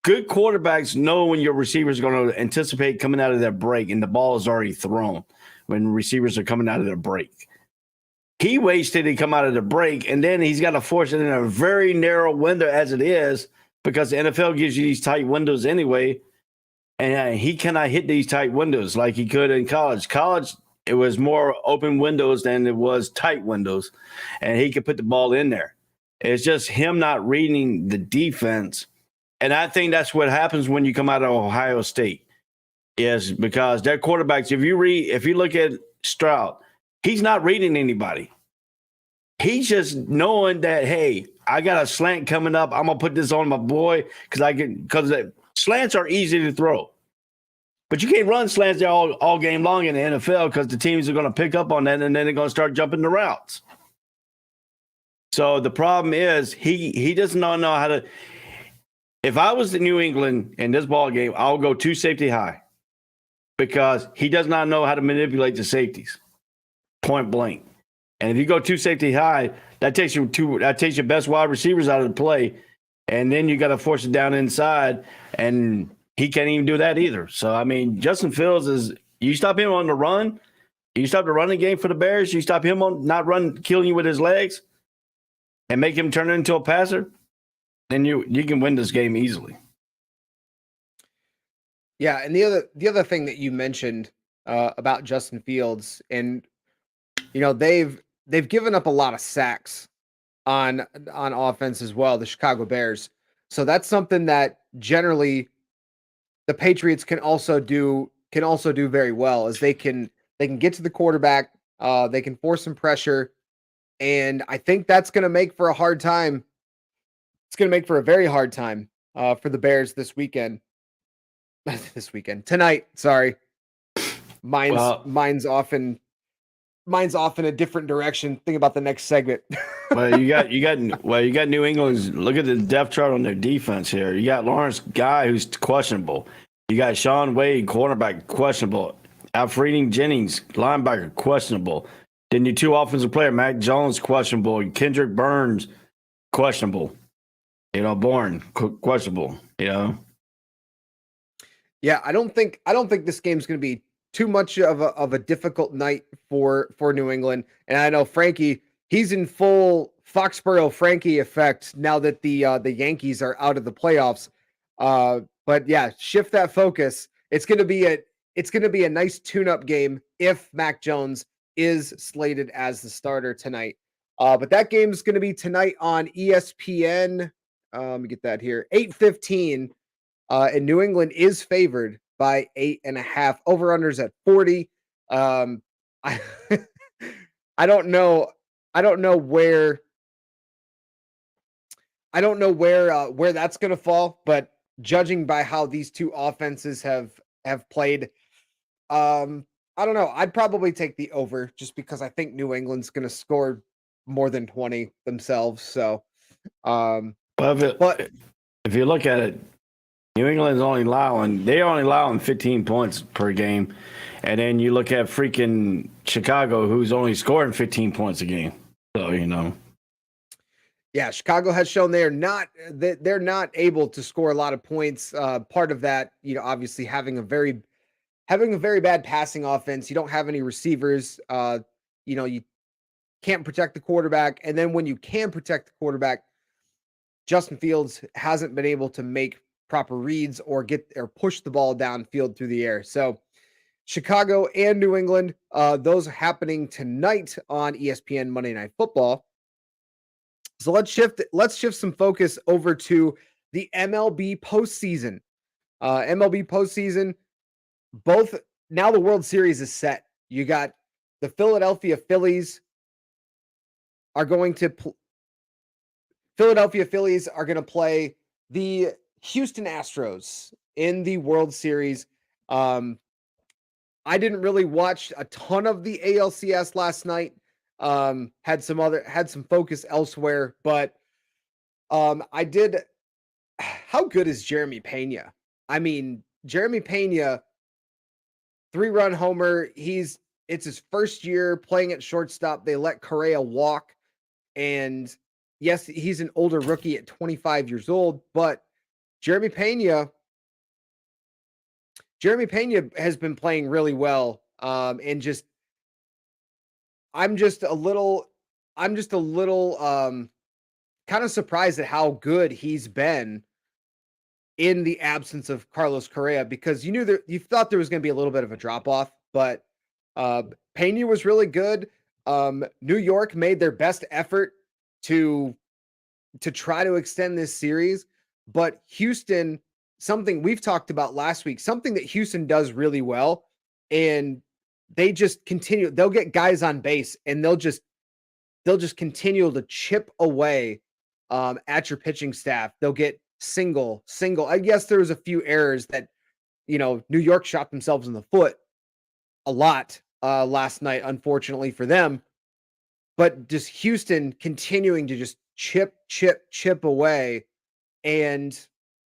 good quarterbacks know when your receivers are going to anticipate coming out of their break and the ball is already thrown when receivers are coming out of their break. He waits till they come out of the break, and then he's got to force it in a very narrow window as it is, because the NFL gives you these tight windows anyway, and he cannot hit these tight windows like he could in college. College, it was more open windows than it was tight windows, and he could put the ball in there. It's just him not reading the defense, and I think that's what happens when you come out of Ohio State, is because their quarterbacks, if you look at Stroud, he's not reading anybody. He's just knowing that, hey, I got a slant coming up. I'm gonna put this on my boy because slants are easy to throw, but you can't run slants there all game long in the NFL because the teams are gonna pick up on that and then they're gonna start jumping the routes. So the problem is he doesn't know how to. If I was in New England in this ball game, I'll go 2 safety high, because he does not know how to manipulate the safeties, point blank. And if you go 2 safety high, that takes your best wide receivers out of the play, and then you got to force it down inside, and he can't even do that either. So I mean, Justin Fields you stop him on the run, you stop the running game for the Bears, you stop him on killing you with his legs, and make him turn into a passer, then you can win this game easily. Yeah, and the other thing that you mentioned about Justin Fields, and they've given up a lot of sacks on offense as well, the Chicago Bears. So that's something that generally the Patriots can also do very well, is they can get to the quarterback, they can force some pressure, and I think that's going to make for a hard time. It's going to make for a very hard time for the Bears this weekend. Tonight, sorry. Mine's off in a different direction. Think about the next segment. Well, you got New England's. Look at the depth chart on their defense here. You got Lawrence Guy, who's questionable. You got Sean Wade, cornerback, questionable. Alfred Jennings, linebacker, questionable. Then your 2 offensive player, Mac Jones, questionable. Kendrick Burns, questionable. Bourne, questionable. Yeah, I don't think this game's going to be too much of a difficult night for New England. And I know Frankie, he's in full Foxborough Frankie effect now that the Yankees are out of the playoffs. But yeah, shift that focus. It's going to be a nice tune-up game if Mac Jones is slated as the starter tonight. But that game is going to be tonight on ESPN. Let me get that here. 8:15. And New England is favored by 8.5. Over-unders at 40. I don't know where that's going to fall, but judging by how these 2 offenses have played, I don't know. I'd probably take the over, just because I think New England's going to score more than 20 themselves. So, but if you look at it, New England's only allowing 15 points per game. And then you look at freaking Chicago, who's only scoring 15 points a game. So, Yeah, Chicago has shown they're not able to score a lot of points. Part of that, obviously having a very bad passing offense. You don't have any receivers. You can't protect the quarterback, and then when you can protect the quarterback, Justin Fields hasn't been able to make proper reads or push the ball downfield through the air. So Chicago and New England, those are happening tonight on ESPN Monday Night Football. So let's shift some focus over to the MLB postseason. MLB postseason, now the World Series is set. You got the Philadelphia Phillies are going to play the Houston Astros in the World Series. I didn't really watch a ton of the ALCS last night. Had some focus elsewhere, but I did. How good is Jeremy Pena? I mean, Jeremy Pena, 3-run homer. It's his first year playing at shortstop. They let Correa walk, and yes, he's an older rookie at 25 years old, but Jeremy Pena has been playing really well. And I'm just a little kind of surprised at how good he's been in the absence of Carlos Correa, because you thought there was going to be a little bit of a drop off, but Pena was really good. New York made their best effort to try to extend this series, but Houston, something we've talked about last week, something that Houston does really well, and they just continue. They'll get guys on base, and they'll just continue to chip away at your pitching staff. They'll get single. I guess there was a few errors that New York shot themselves in the foot a lot last night, unfortunately for them. But just Houston continuing to just chip away, and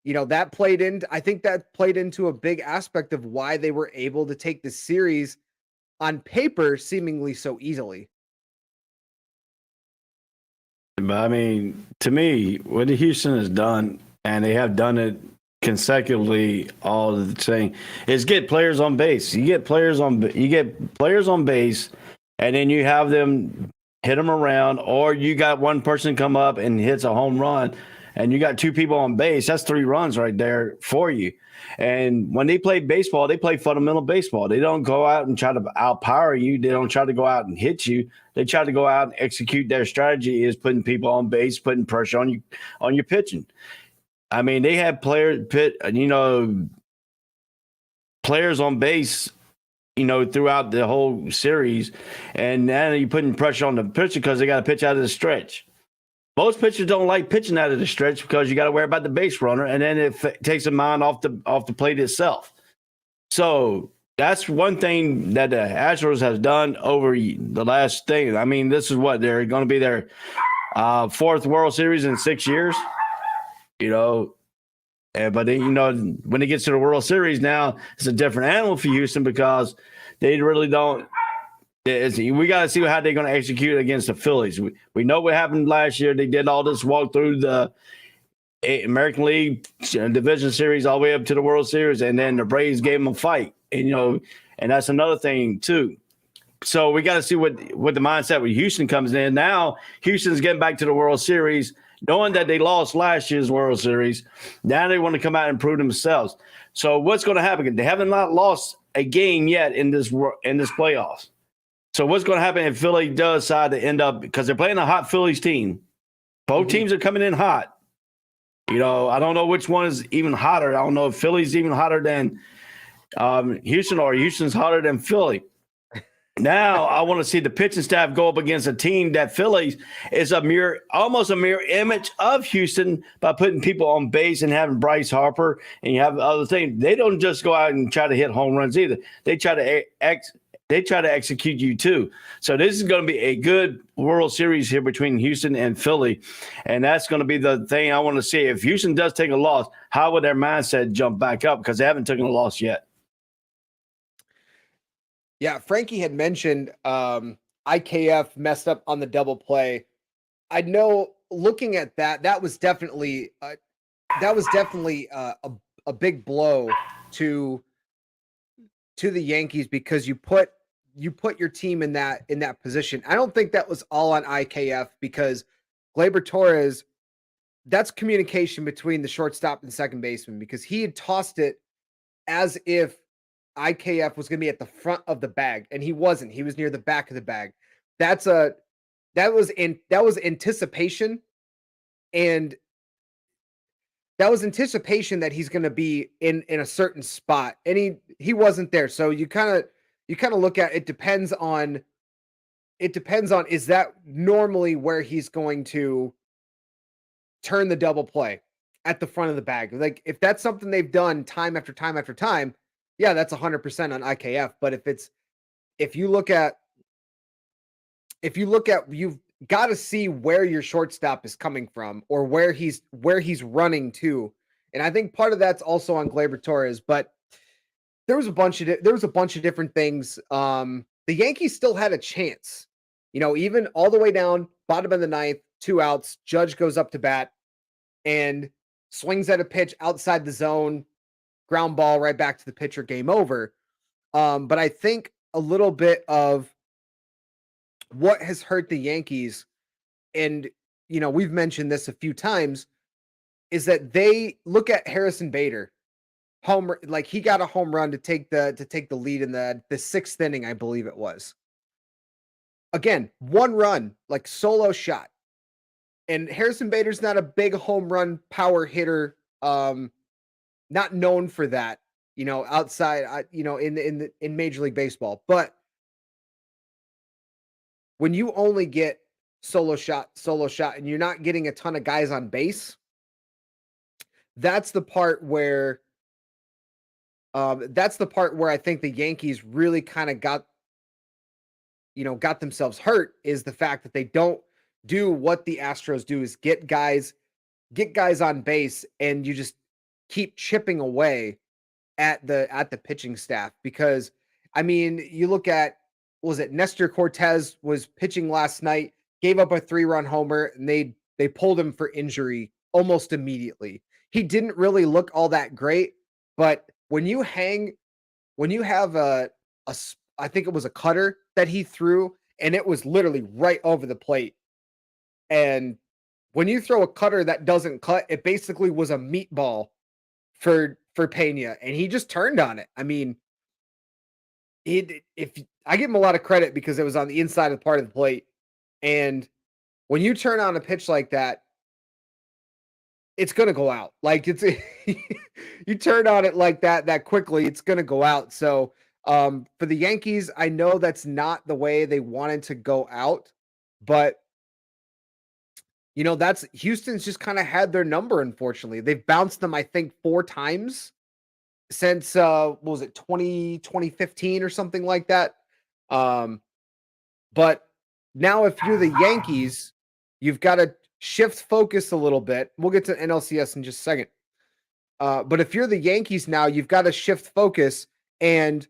I think that played into a big aspect of why they were able to take the series on paper seemingly so easily. But I mean, to me, what Houston has done, and they have done it consecutively all the same, is get players on base. You get players on base, and then you have them hit them around, or you got one person come up and hits a home run, and you got two people on base. That's 3 runs right there for you. And when they play baseball, they play fundamental baseball. They don't go out and try to outpower you. They don't try to go out and hit you. They try to go out and execute. Their strategy is putting people on base, putting pressure on your pitching. I mean, they have players on base, throughout the whole series, and now you're putting pressure on the pitcher because they got to pitch out of the stretch. Most pitchers don't like pitching out of the stretch because you got to worry about the base runner, and then it takes a mind off the plate itself. So that's one thing that the Astros has done over the last thing. I mean, this is what they're going to be their 4th World Series in 6 years. But then, when it gets to the World Series now, it's a different animal for Houston because they really don't. We got to see how they're going to execute against the Phillies. We know what happened last year. They did all this walk through the American League Division Series all the way up to the World Series, and then the Braves gave them a fight. And that's another thing too. So we got to see what the mindset with Houston comes in. Now Houston's getting back to the World Series, knowing that they lost last year's World Series. Now they want to come out and prove themselves. So what's going to happen? They haven't not lost a game yet in this playoffs. So what's going to happen if Philly does decide to end up, because they're playing a hot Phillies team. Both teams are coming in hot. I don't know which one is even hotter. I don't know if Philly's even hotter than Houston, or Houston's hotter than Philly. Now I want to see the pitching staff go up against a team that Phillies is almost a mirror image of Houston by putting people on base and having Bryce Harper, and you have other things. They don't just go out and try to hit home runs either. They try to execute you too. So this is going to be a good World Series here between Houston and Philly, and that's going to be the thing I want to see. If Houston does take a loss, how would their mindset jump back up, because they haven't taken a loss yet? Yeah, Frankie had mentioned IKF messed up on the double play. I know looking at that, that was definitely a big blow to the Yankees because you put your team in that position. I don't think that was all on IKF because Gleyber Torres, that's communication between the shortstop and second baseman because he had tossed it as if IKF was going to be at the front of the bag, and he wasn't. He was near the back of the bag. That was anticipation, and that was anticipation that he's going to be in a certain spot, and he wasn't there. So you kind of look at it. Depends on is that normally where he's going to turn the double play at the front of the bag? Like if that's something they've done time after time after time, yeah, that's 100% on IKF. But if you look at you've got to see where your shortstop is coming from or where he's running to. And I think part of that's also on Gleyber Torres, but there was a bunch of different things. The Yankees still had a chance, even all the way down, bottom of the ninth, 2 outs. Judge goes up to bat and swings at a pitch outside the zone, ground ball right back to the pitcher, game over. But I think a little bit of what has hurt the Yankees, and we've mentioned this a few times, is that they look at Harrison Bader, like he got a home run to take the lead in the 6th inning, I believe it was. Again, 1 run, like solo shot. And Harrison Bader's not a big home run power hitter, not known for that, outside, in Major League Baseball. But when you only get solo shot, and you're not getting a ton of guys on base, that's the part where I think the Yankees really kind of got themselves hurt, is the fact that they don't do what the Astros do, is get guys on base, and you just keep chipping away at the pitching staff. Because I mean, you look at, was it Nestor Cortez was pitching last night, gave up a 3-run homer, and they pulled him for injury almost immediately. He didn't really look all that great, but when you have I think it was a cutter that he threw, and it was literally right over the plate. And when you throw a cutter that doesn't cut, it basically was a meatball for Pena, and he just turned on it. I mean, if I give him a lot of credit because it was on the inside of the part of the plate, and when you turn on a pitch like that, it's going to go out. Like you turn on it like that quickly, it's going to go out. So for the Yankees, I know that's not the way they wanted to go out, but that's Houston's just kind of had their number. Unfortunately, they've bounced them, I think, 4 times since what was it, 2015 or something like that. But now if you're the Yankees, you've got to shift focus a little bit. We'll get to NLCS in just a second. But if you're the Yankees now, you've got to shift focus, and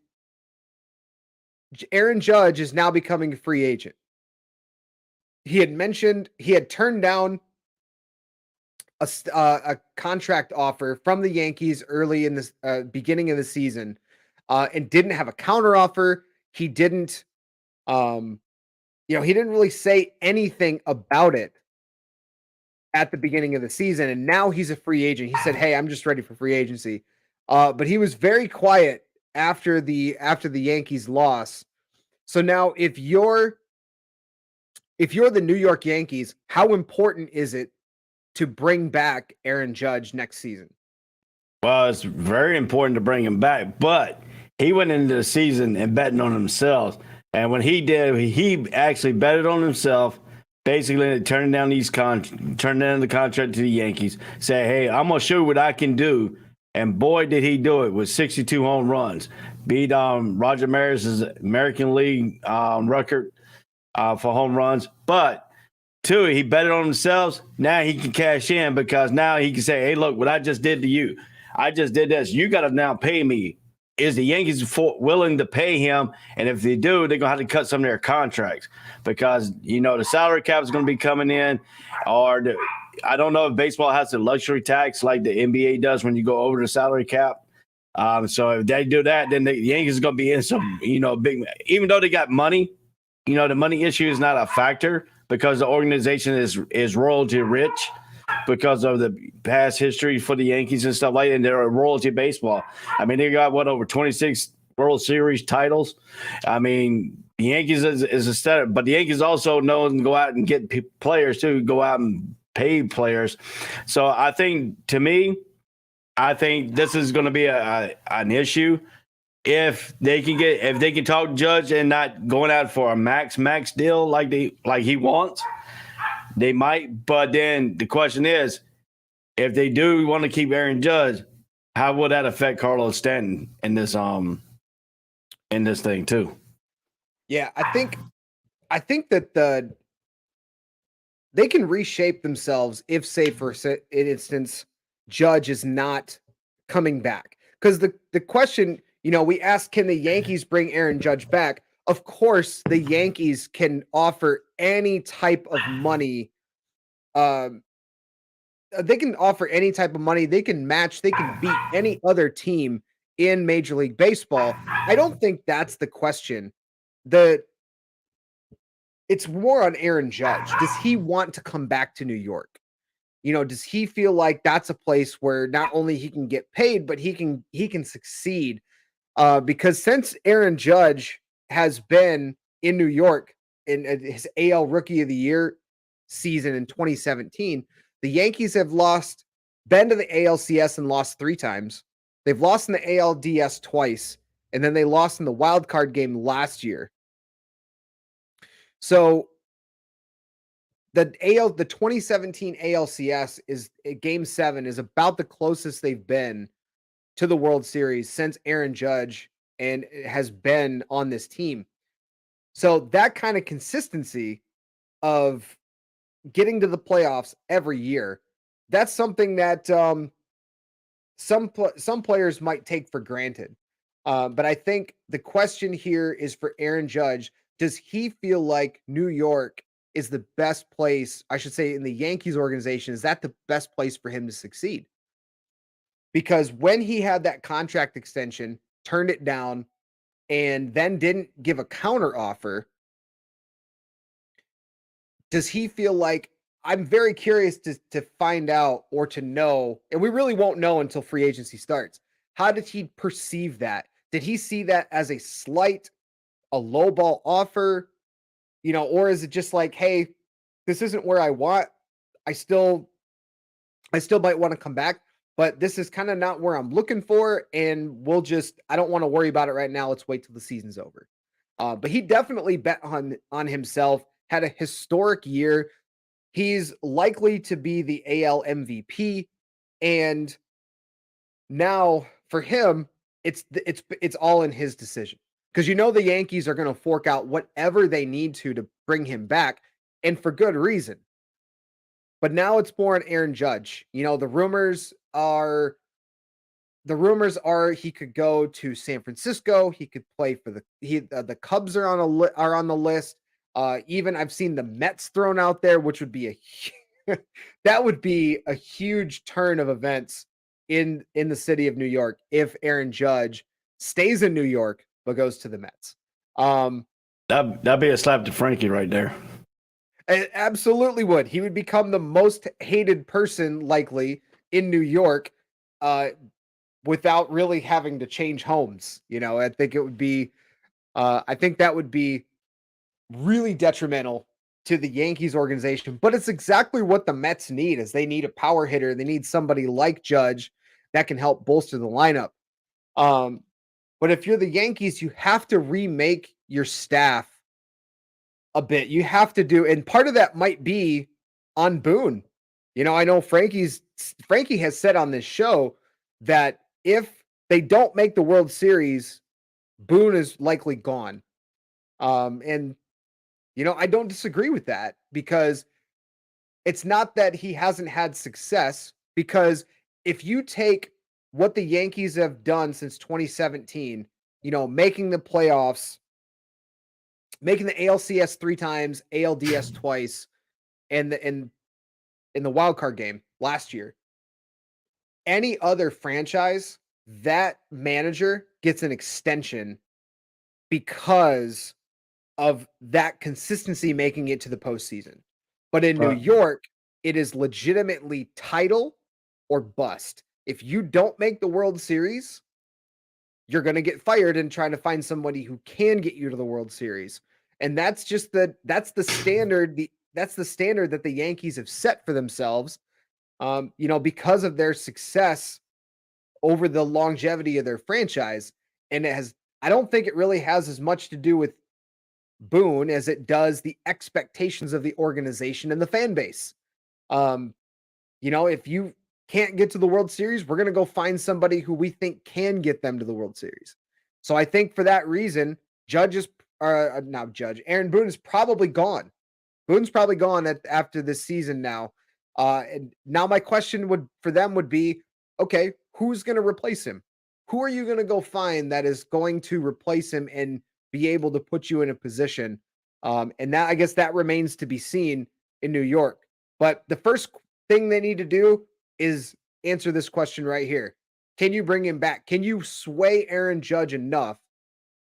Aaron Judge is now becoming a free agent. He had turned down a contract offer from the Yankees early in this beginning of the season, and didn't have a counter offer. He didn't, he didn't really say anything about it at the beginning of the season, and now he's a free agent. He said, "Hey, I'm just ready for free agency," but he was very quiet after the Yankees loss. So now, if you're the New York Yankees, how important is it to bring back Aaron Judge next season? Well, it's very important to bring him back, but he went into the season and betting on himself. And when he did, he actually betted on himself, basically turning down the contract to the Yankees, say, "Hey, I'm going to show you what I can do." And boy, did he do it with 62 home runs. Beat Roger Maris's American League record for home runs. But two, he betted on himself. Now he can cash in, because now he can say, "Hey, look what I just did to you. I just did this. You got to now pay me is the Yankees willing to pay him? And if they do, they're going to have to cut some of their contracts because, the salary cap is going to be coming in. I don't know if baseball has a luxury tax like the NBA does when you go over the salary cap. So if they do that, then the Yankees are going to be in some, big, even though they got money, the money issue is not a factor because the organization is royalty rich because of the past history for the Yankees and stuff like that. And they're a royalty baseball. I mean, they got over 26 World Series titles. I mean, the Yankees is a setup, but the Yankees also know and go out and get players too, go out and pay players. So I think, to me, this is going to be an issue. If they can talk Judge and not going out for a max deal like he wants, they might. But then the question is, if they do want to keep Aaron Judge, how will that affect Carlos Stanton in this thing too? Yeah, I think that they can reshape themselves if, say, for instance, Judge is not coming back. Because the question, we asked, can the Yankees bring Aaron Judge back? Of course, the Yankees can offer any type of money. They can offer any type of money. They can match. They can beat any other team in Major League Baseball. I don't think that's the question. It's more on Aaron Judge. Does he want to come back to New York? Does he feel like that's a place where not only he can get paid, but he can succeed? Because since Aaron Judge has been in New York in his AL Rookie of the Year season in 2017, the Yankees have been to the ALCS and lost 3 times. They've lost in the ALDS twice, and then they lost in the wild card game last year. So the 2017 ALCS is Game 7 is about the closest they've been to the World Series since Aaron Judge and has been on this team. So that kind of consistency of getting to the playoffs every year, that's something that some players might take for granted. But I think the question here is for Aaron Judge. Does he feel like New York is the best place? I should say in the Yankees organization, is that the best place for him to succeed? Because when he had that contract extension, turned it down, and then didn't give a counter offer, does he feel like, I'm very curious to find out or to know, and we really won't know until free agency starts. How did he perceive that? Did he see that as a slight, a lowball offer, or is it just like, hey, this isn't where I want. I still might want to come back, but this is kind of not where I'm looking for, and I don't want to worry about it right now. Let's wait till the season's over. But he definitely bet on himself, had a historic year. He's likely to be the AL MVP, and now for him, it's all in his decision. Because the Yankees are going to fork out whatever they need to bring him back, and for good reason. But now it's more on Aaron Judge. The rumors are he could go to San Francisco. He could play for the Cubs are on the list. Even I've seen the Mets thrown out there, which would be that would be a huge turn of events in the city of New York if Aaron Judge stays in New York but goes to the Mets. That'd be a slap to Frankie right there. It absolutely would. He would become the most hated person likely in New York, without really having to change homes. I think it would be. I think that would be really detrimental to the Yankees organization. But it's exactly what the Mets need. Is they need a power hitter. They need somebody like Judge that can help bolster the lineup. But if you're the Yankees, you have to remake your staff a bit. You have to do, and part of that might be on Boone. I know Frankie has said on this show that if they don't make the World Series, Boone is likely gone. And I don't disagree with that, because it's not that he hasn't had success, because if you take what the Yankees have done since 2017, making the playoffs, making the ALCS 3 times, ALDS twice, and in the wild card game last year. Any other franchise, that manager gets an extension because of that consistency making it to the postseason. But in New York, it is legitimately title or bust. If you don't make the World Series, you're going to get fired and trying to find somebody who can get you to the World Series. And that's just that's the standard. That's the standard that the Yankees have set for themselves. Because of their success over the longevity of their franchise. And I don't think it really has as much to do with Boone as it does the expectations of the organization and the fan base. If you can't get to the World Series, we're going to go find somebody who we think can get them to the World Series. So I think for that reason, Aaron Boone is probably gone. Boone's probably gone after this season now. And now my question would be, okay, who's going to replace him? Who are you going to go find that is going to replace him and be able to put you in a position? And that, I guess, that remains to be seen in New York. But the first thing they need to do is answer this question right here. Can you bring him back? Can you sway Aaron Judge enough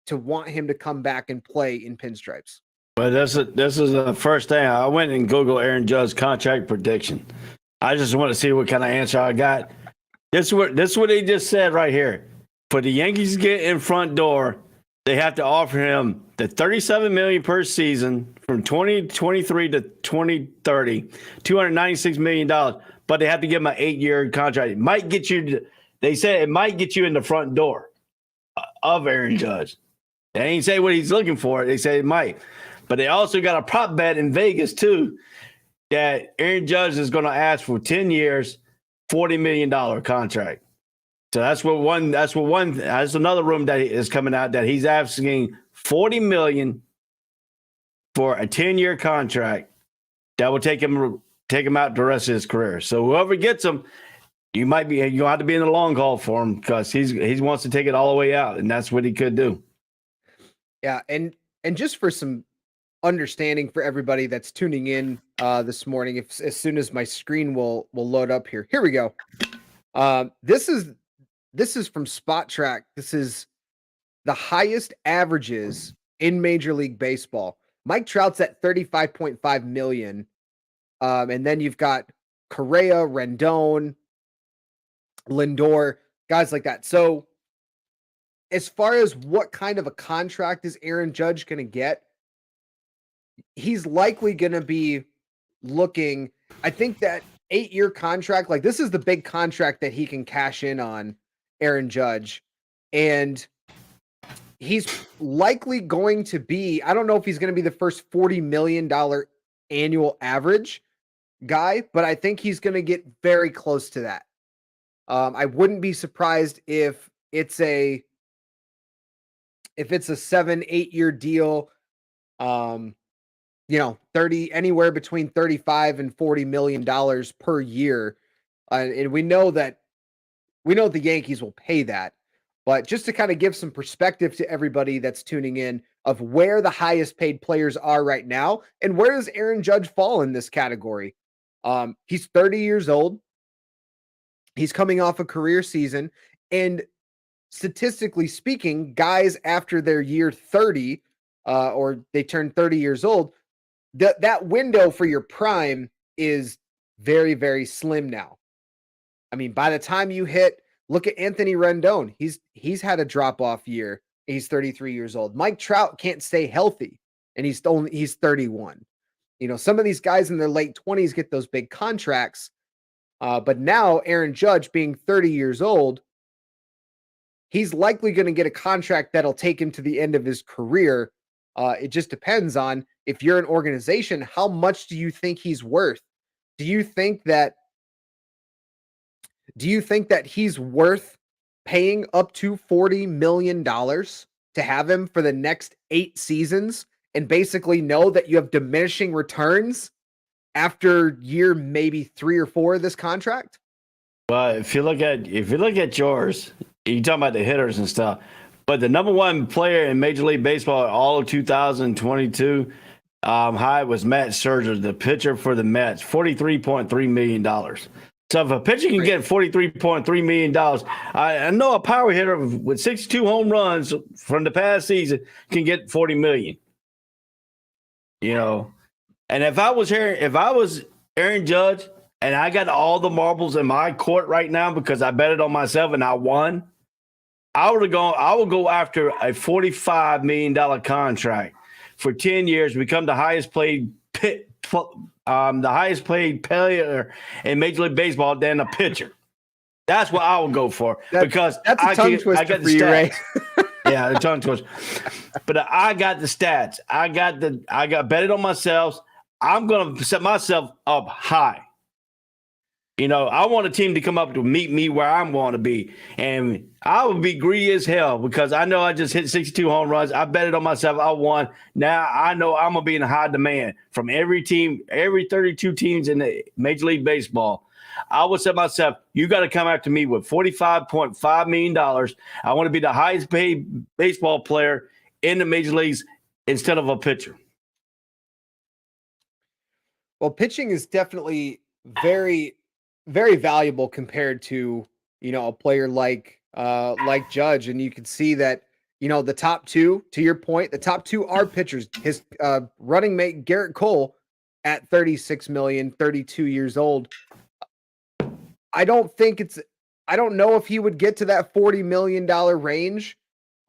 to want him to come back and play in pinstripes? But this is the first thing. I went and Googled Aaron Judge's contract prediction. I just want to see what kind of answer I got. This is what he just said right here. For the Yankees to get in front door, they have to offer him the $37 million per season from 2023 to 2030, $296 million. But they have to give him an 8-year contract. It might get you. They said it might get you in the front door of Aaron Judge. They ain't say what he's looking for. They say it might. But they also got a prop bet in Vegas, too, that Aaron Judge is going to ask for 10 years, $40 million contract. So that's another room that is coming out that he's asking $40 million for a 10-year contract that will take him out the rest of his career. So whoever gets him, you'll have to be in the long haul for him because he wants to take it all the way out, and that's what he could do. Yeah, and just for some understanding for everybody that's tuning in this morning, as soon as my screen will load up here. Here we go. This is from Spot Track. This is the highest averages in Major League Baseball. Mike Trout's at 35.5 million. And then you've got Correa, Rendon, Lindor, guys like that. So as far as what kind of a contract is Aaron Judge going to get, he's likely going to be looking, I think that 8-year contract, like this is the big contract that he can cash in on, Aaron Judge. And he's likely going to be, I don't know if he's going to be the first $40 million annual average guy, but I think he's going to get very close to that. I wouldn't be surprised if it's a 7-8 year deal, 30, anywhere between 35 and $40 million per year. And we know the Yankees will pay that, but just to kind of give some perspective to everybody that's tuning in of where the highest paid players are right now and where does Aaron Judge fall in this category? He's 30 years old. He's coming off a career season, and statistically speaking, guys after their year 30, or they turn 30 years old, that window for your prime is very, very slim now. I mean, by the time you look at Anthony Rendon, he's had a drop-off year. He's 33 years old. Mike Trout can't stay healthy, and he's 31. Some of these guys in their late 20s get those big contracts. But now Aaron Judge being 30 years old, he's likely going to get a contract that'll take him to the end of his career. It just depends on, if you're an organization, how much do you think he's worth? Do you think that he's worth paying up to $40 million to have him for the next 8 seasons and basically know that you have diminishing returns after year maybe 3 or 4 of this contract? Well, if you look at yours, you talking about the hitters and stuff. But the number one player in Major League Baseball all of 2022 high was Matt Scherzer, the pitcher for the Mets, $43.3 million. So if a pitcher can get $43.3 million, I know a power hitter with 62 home runs from the past season can get $40 million. You know, and if I was Aaron Judge and I got all the marbles in my court right now because I bet it on myself and I won, I would go after a $45 million contract for 10 years, become the highest paid player in Major League Baseball than a pitcher. That's what I would go for because that's a tongue twister for you, Ray. Yeah, the tongue twister. But I got the stats. I got bet it on myself. I'm going to set myself up high. You know, I want a team to come up to meet me where I'm going to be. And I would be greedy as hell because I know I just hit 62 home runs. I bet it on myself. I won. Now I know I'm going to be in high demand from every team, every 32 teams in the Major League Baseball. I would say myself, you got to come after me with $45.5 million. I want to be the highest paid baseball player in the major leagues instead of a pitcher. Well, pitching is definitely very, very valuable compared to, you know, a player like Judge. And you can see that, you know, the top two, to your point, the top two are pitchers. His running mate, Garrett Cole, at 36 million, 32 years old. I don't know if he would get to that $40 million range.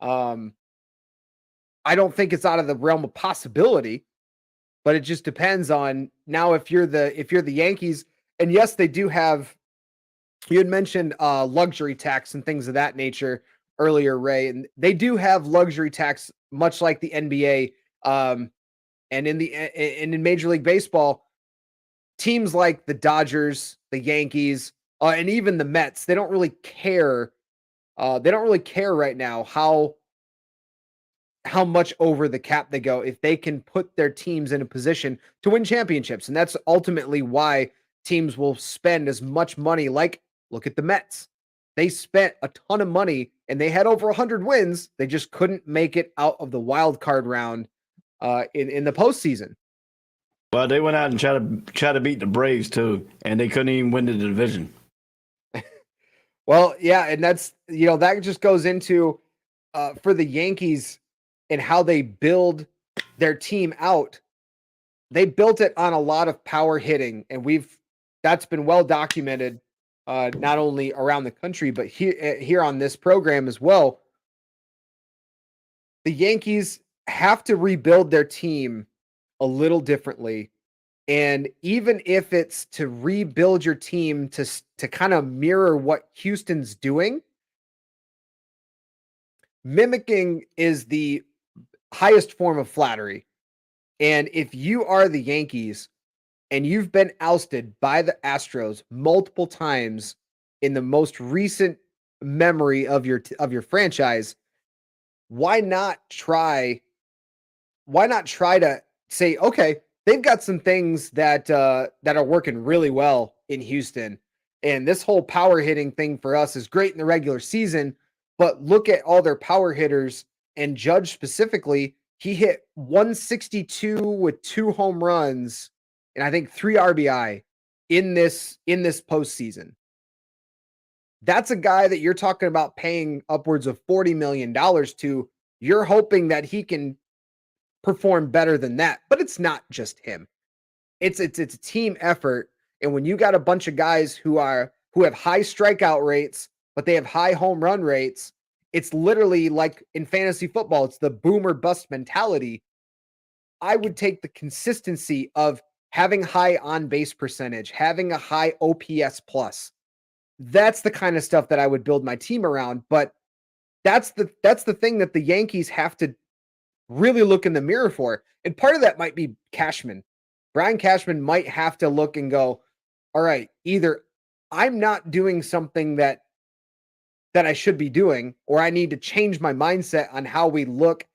I don't think it's out of the realm of possibility, but it just depends on now if you're the Yankees. And yes, they do have, you had mentioned luxury tax and things of that nature earlier, Ray, and they do have luxury tax, much like the NBA. And in Major League Baseball, teams like the Dodgers, the Yankees, and even the Mets, they don't really care. They don't really care right now how much over the cap they go if they can put their teams in a position to win championships. And that's ultimately why teams will spend as much money. Like, look at the Mets. They spent a ton of money and they had over 100 wins. They just couldn't make it out of the wild card round in the postseason. Well, they went out and try to beat the Braves too, and they couldn't even win the division. Well, yeah, and that's, you know, that just goes into for the Yankees and how they build their team out. They built it on a lot of power hitting, and that's been well documented, not only around the country but here on this program as well. The Yankees have to rebuild their team a little differently. And even if it's to rebuild your team to kind of mirror what Houston's doing, mimicking is the highest form of flattery. And if you are the Yankees and you've been ousted by the Astros multiple times in the most recent memory of your franchise, why not try to say, okay, they've got some things that are working really well in Houston. And this whole power hitting thing for us is great in the regular season, but look at all their power hitters, and Judge specifically, he hit 162 with 2 home runs and I think 3 RBI in this postseason. That's a guy that you're talking about paying upwards of $40 million to. You're hoping that he can perform better than that, but it's not just him. It's a team effort. And when you got a bunch of guys who have high strikeout rates, but they have high home run rates, it's literally like in fantasy football, it's the boom or bust mentality. I would take the consistency of having high on base percentage, having a high OPS plus. That's the kind of stuff that I would build my team around. But that's the thing that the Yankees have to really look in the mirror for. And part of that might be Cashman. Brian Cashman might have to look and go, all right, either I'm not doing something that I should be doing, or I need to change my mindset on how we look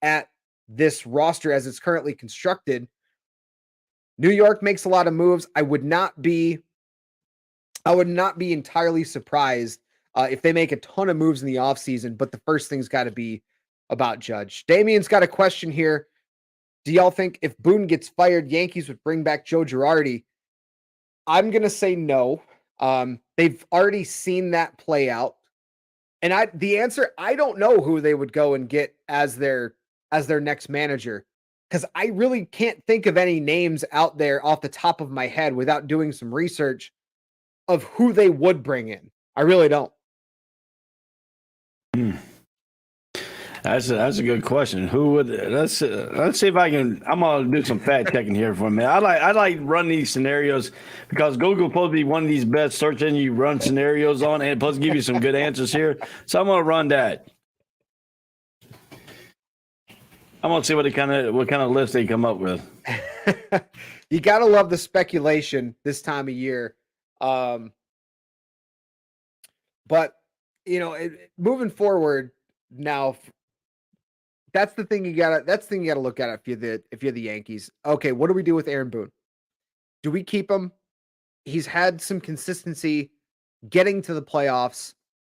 at this roster as it's currently constructed. New York makes a lot of moves. I would not be I would not be entirely surprised if they make a ton of moves in the offseason, but the first thing's got to be about Judge. Damien's got a question here. Do y'all think if Boone gets fired, Yankees would bring back Joe Girardi? I'm going to say no. They've already seen that play out. And the answer, I don't know who they would go and get as their next manager, because I really can't think of any names out there off the top of my head without doing some research of who they would bring in. I really don't. That's a good question. Who would let's see if I can. I'm gonna do some fact checking here for a minute. I like run these scenarios because Google's supposed to be one of these best search engines you run scenarios on, and supposed to give you some good answers here. So I'm gonna run that. I'm gonna see what kind of list they come up with. You gotta love the speculation this time of year. But moving forward now. That's the thing you gotta look at if you're the Yankees. Okay, what do we do with Aaron Boone? Do we keep him? He's had some consistency getting to the playoffs,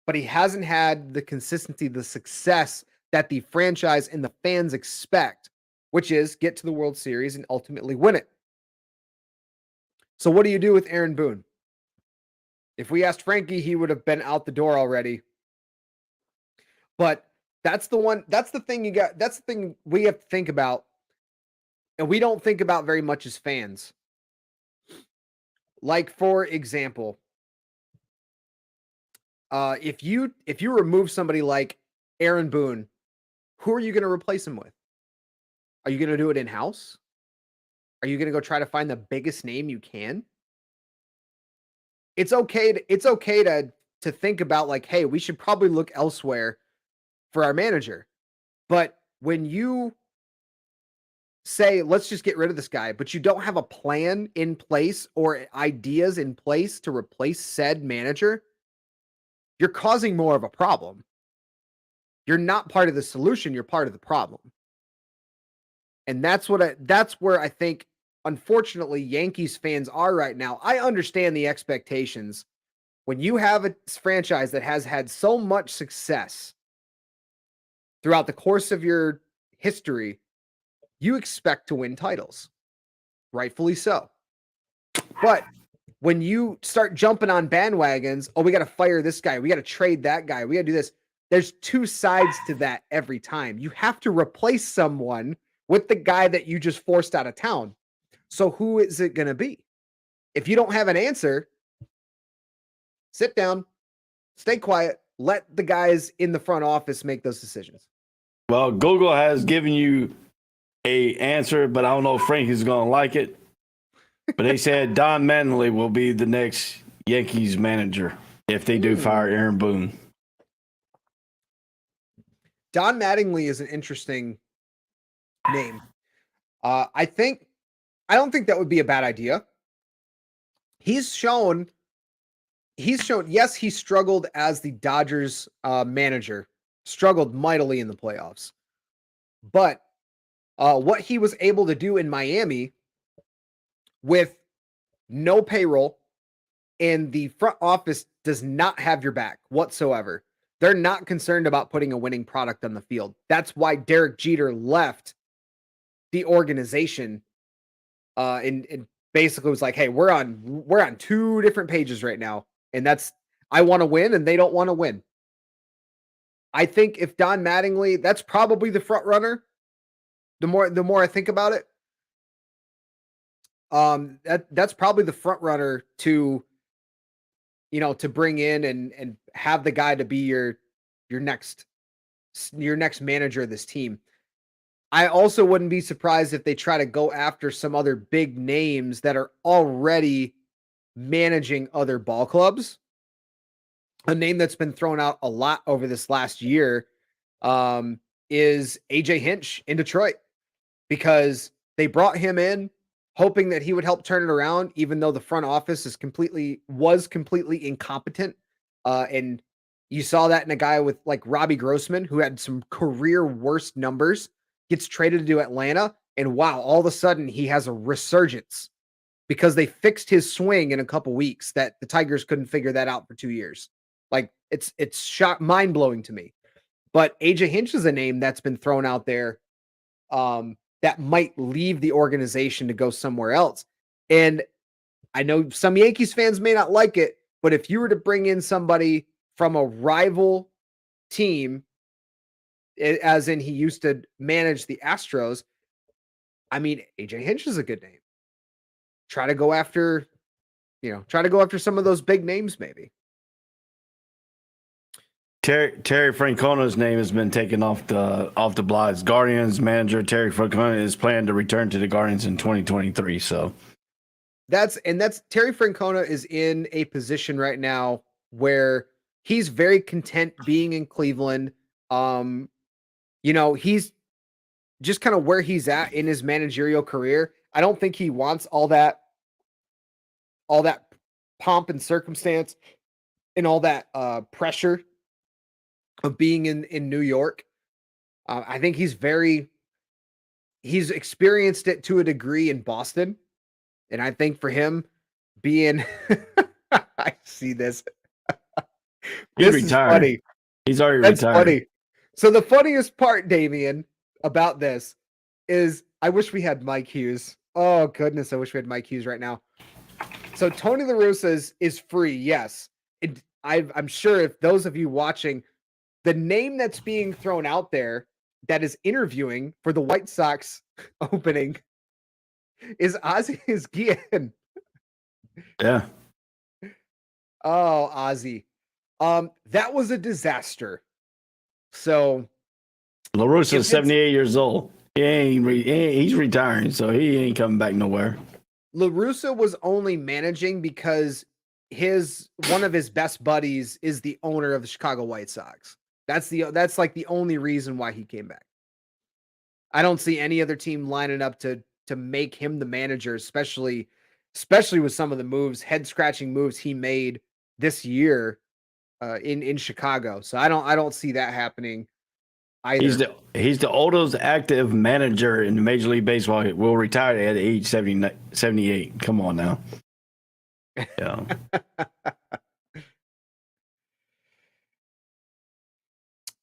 but he hasn't had the consistency, the success that the franchise and the fans expect, which is get to the World Series and ultimately win it. So what do you do with Aaron Boone? If we asked Frankie, he would have been out the door already. But that's the thing we have to think about, and we don't think about very much as fans. Like, for example, if you remove somebody like Aaron Boone, who are you going to replace him with? Are you going to do it in-house? Are you going to go try to find the biggest name you can? It's okay to think about, like, hey, we should probably look elsewhere for our manager. But when you say, let's just get rid of this guy, but you don't have a plan in place or ideas in place to replace said manager, you're causing more of a problem. You're not part of the solution, you're part of the problem. And that's where I think, unfortunately, Yankees fans are right now. I understand the expectations. When you have a franchise that has had so much success throughout the course of your history, you expect to win titles. Rightfully so. But when you start jumping on bandwagons, we got to fire this guy, we got to trade that guy, we got to do this. There's two sides to that every time. You have to replace someone with the guy that you just forced out of town. So who is it going to be? If you don't have an answer, sit down, stay quiet, let the guys in the front office make those decisions. Well, Google has given you a answer, but I don't know if Frank is going to like it. But they said Don Mattingly will be the next Yankees manager if they do fire Aaron Boone. Don Mattingly is an interesting name. I don't think that would be a bad idea. He's shown, yes, he struggled as the Dodgers manager, struggled mightily in the playoffs. But what he was able to do in Miami with no payroll and the front office does not have your back whatsoever. They're not concerned about putting a winning product on the field. That's why Derek Jeter left the organization and basically was like, hey, we're on two different pages right now. And that's, I want to win and they don't want to win. I think if Don Mattingly, that's probably the front runner. The more I think about it, that's probably the front runner to bring in and have the guy to be your next manager of this team. I also wouldn't be surprised if they try to go after some other big names that are already managing other ball clubs. A name that's been thrown out a lot over this last year is AJ Hinch in Detroit, because they brought him in hoping that he would help turn it around, even though the front office was completely incompetent. And you saw that in a guy with like Robbie Grossman, who had some career worst numbers, gets traded to Atlanta, and wow, all of a sudden he has a resurgence because they fixed his swing in a couple weeks that the Tigers couldn't figure that out for 2 years. Like it's mind blowing to me. But AJ Hinch is a name that's been thrown out there that might leave the organization to go somewhere else. And I know some Yankees fans may not like it, but if you were to bring in somebody from a rival team, as in he used to manage the Astros, I mean, AJ Hinch is a good name. Try to go after some of those big names, maybe. Terry Francona's name has been taken off the blogs. Guardians manager Terry Francona is planning to return to the Guardians in 2023. So that's Terry Francona is in a position right now where he's very content being in Cleveland. He's just kind of where he's at in his managerial career. I don't think he wants all that pomp and circumstance and all that pressure of being in New York. I think he's experienced it to a degree in Boston. And I think for him being, I see this. This is funny. He's already retired. Funny. So the funniest part, Damian, about this is I wish we had Mike Hughes. Oh goodness, I wish we had Mike Hughes right now. So Tony La Russa is free, yes. I'm sure if those of you watching, the name that's being thrown out there that is interviewing for the White Sox opening is Ozzie Guillen. Yeah. Oh, Ozzie. That was a disaster. So La Russa is 78 years old. He's retiring, so he ain't coming back nowhere. La Russa was only managing because one of his best buddies is the owner of the Chicago White Sox. That's like the only reason why he came back. I don't see any other team lining up to make him the manager, especially with some of the head-scratching moves he made this year in Chicago. So I don't see that happening either. He's the oldest active manager in Major League Baseball. He will retire at age 78. Come on now. Yeah.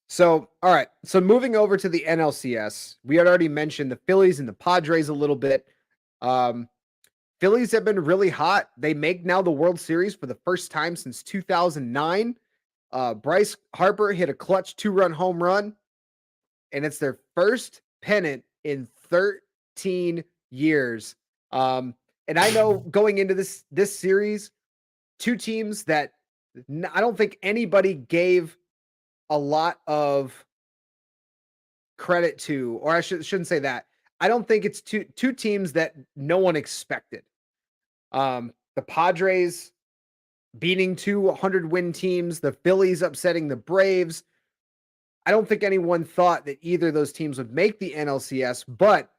So, all right. So moving over to the NLCS, we had already mentioned the Phillies and the Padres a little bit. Phillies have been really hot. They make now the World Series for the first time since 2009. Bryce Harper hit a clutch 2-run home run, and it's their first pennant in 13 years. And I know going into this series, two teams that I don't think anybody gave a lot of credit to, or I shouldn't say that. I don't think it's two teams that no one expected. The Padres beating 200-win teams, the Phillies upsetting the Braves. I don't think anyone thought that either of those teams would make the NLCS, but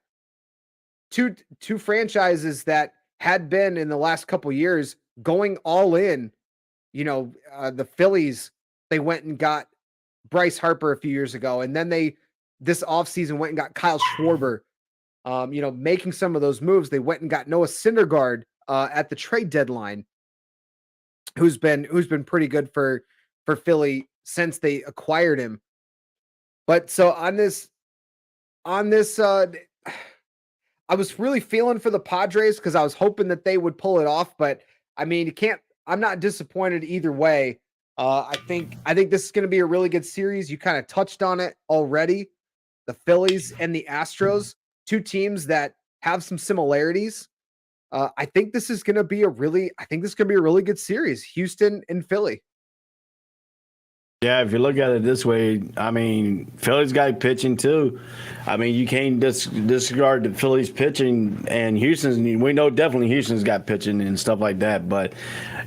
two franchises that had been in the last couple years going all in. The Phillies, they went and got Bryce Harper a few years ago, and then this offseason went and got Kyle Schwarber. Making some of those moves. They went and got Noah Syndergaard at the trade deadline, who's been pretty good for Philly since they acquired him. But so on this, I was really feeling for the Padres because I was hoping that they would pull it off. But I mean, I'm not disappointed either way. I think this is going to be a really good series. You kind of touched on it already. The Phillies and the Astros, two teams that have some similarities. I think this is going to be a really good series. Houston and Philly. Yeah, if you look at it this way, I mean, Philly's got pitching too. I mean, you can't disregard the Phillies pitching, and we know definitely Houston's got pitching and stuff like that. But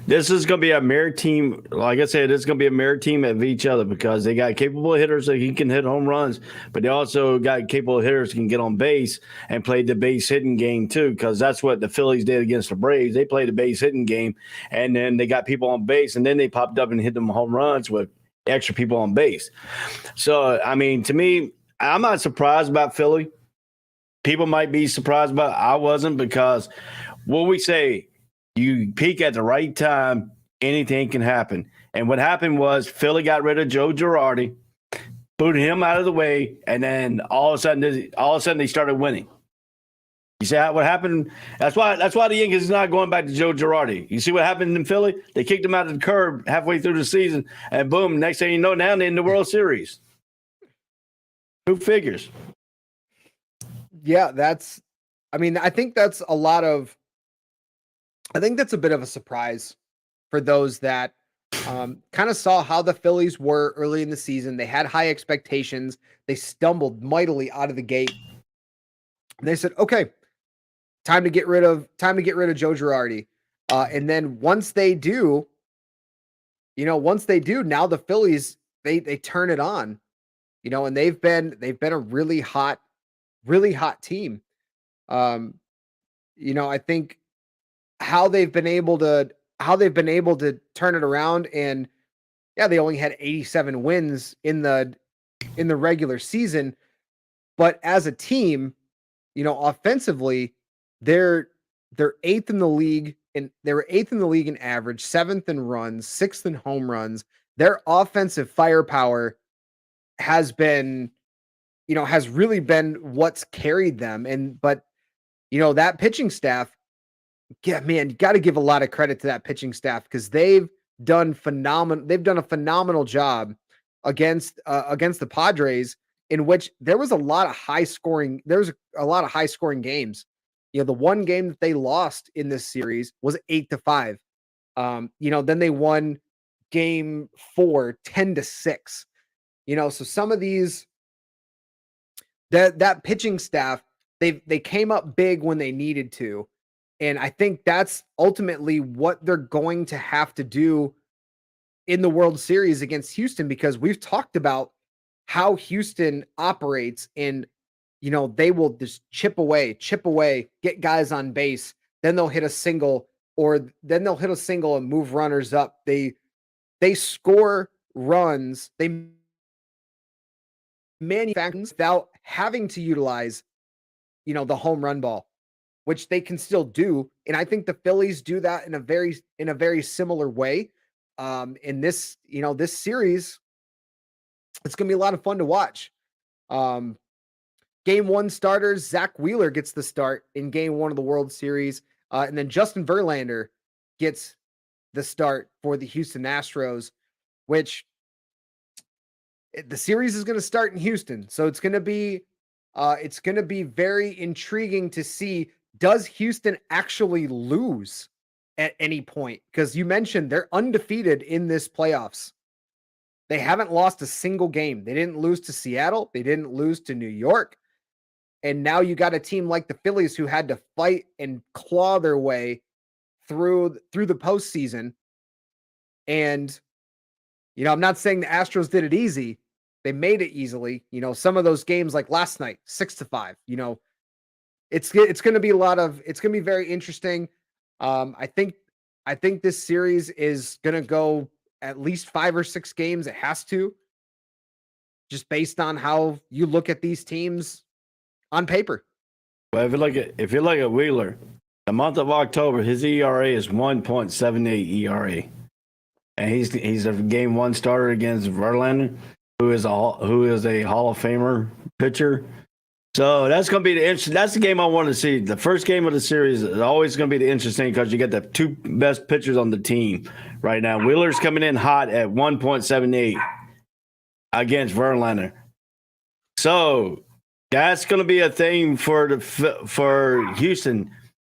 this is going to be a mirror team. Like I said, it's going to be a mirror team of each other because they got capable hitters that can hit home runs, but they also got capable hitters that can get on base and play the base hitting game too, because that's what the Phillies did against the Braves. They played the base hitting game, and then they got people on base, and then they popped up and hit them home runs with extra people on base. So, I mean, to me, I'm not surprised about Philly. People might be surprised, but I wasn't, because what we say, you peak at the right time, anything can happen. And what happened was Philly got rid of Joe Girardi, booted him out of the way, and then all of a sudden they started winning. You see what happened? That's why the Yankees is not going back to Joe Girardi. You see what happened in Philly? They kicked him out of the curb halfway through the season, and boom, next thing you know, now they're in the World Series. Who figures? Yeah, I think that's a bit of a surprise for those that kind of saw how the Phillies were early in the season. They had high expectations. They stumbled mightily out of the gate. And they said, okay, time to get rid of Joe Girardi. And then once they do, now the Phillies, they turn it on, and they've been a really hot team. I think how they've been able to turn it around, and yeah, they only had 87 wins in the regular season, but as a team, offensively, they're eighth in the league, and they were eighth in the league in average, seventh in runs, sixth in home runs. Their offensive firepower has been, has really been what's carried them. But that pitching staff, yeah, man, you got to give a lot of credit to that pitching staff because they've done a phenomenal job against the Padres, in which there was a lot of high scoring games. The one game that they lost in this series was 8-5. Then they won game 4, 10-6. So some of these, that pitching staff, they came up big when they needed to. And I think that's ultimately what they're going to have to do in the World Series against Houston, because we've talked about how Houston operates, and they will just chip away, get guys on base, then they'll hit a single, and move runners up. They score runs, they manufacture without having to utilize, the home run ball, which they can still do. And I think the Phillies do that in a very similar way. In this series, it's going to be a lot of fun to watch. Game 1 starters, Zach Wheeler gets the start in game 1 of the World Series. And then Justin Verlander gets the start for the Houston Astros, which the series is going to start in Houston. So it's going to be very intriguing to see, does Houston actually lose at any point? Because you mentioned they're undefeated in this playoffs. They haven't lost a single game. They didn't lose to Seattle. They didn't lose to New York. And now you got a team like the Phillies who had to fight and claw their way through the postseason. And, I'm not saying the Astros did it easy. They made it easily. Some of those games like last night, 6-5, it's going to be it's going to be very interesting. I think this series is going to go at least 5 or 6 games. It has to, just based on how you look at these teams on paper. Well, if you look at Wheeler, the month of October, his ERA is 1.78 ERA, and he's a game 1 starter against Verlander, who is a Hall of Famer pitcher. So that's going to be that's the game I want to see. The first game of the series is always going to be the interesting, because you get the 2 best pitchers on the team right now. Wheeler's coming in hot at 1.78 against Verlander. So that's going to be a thing for Houston.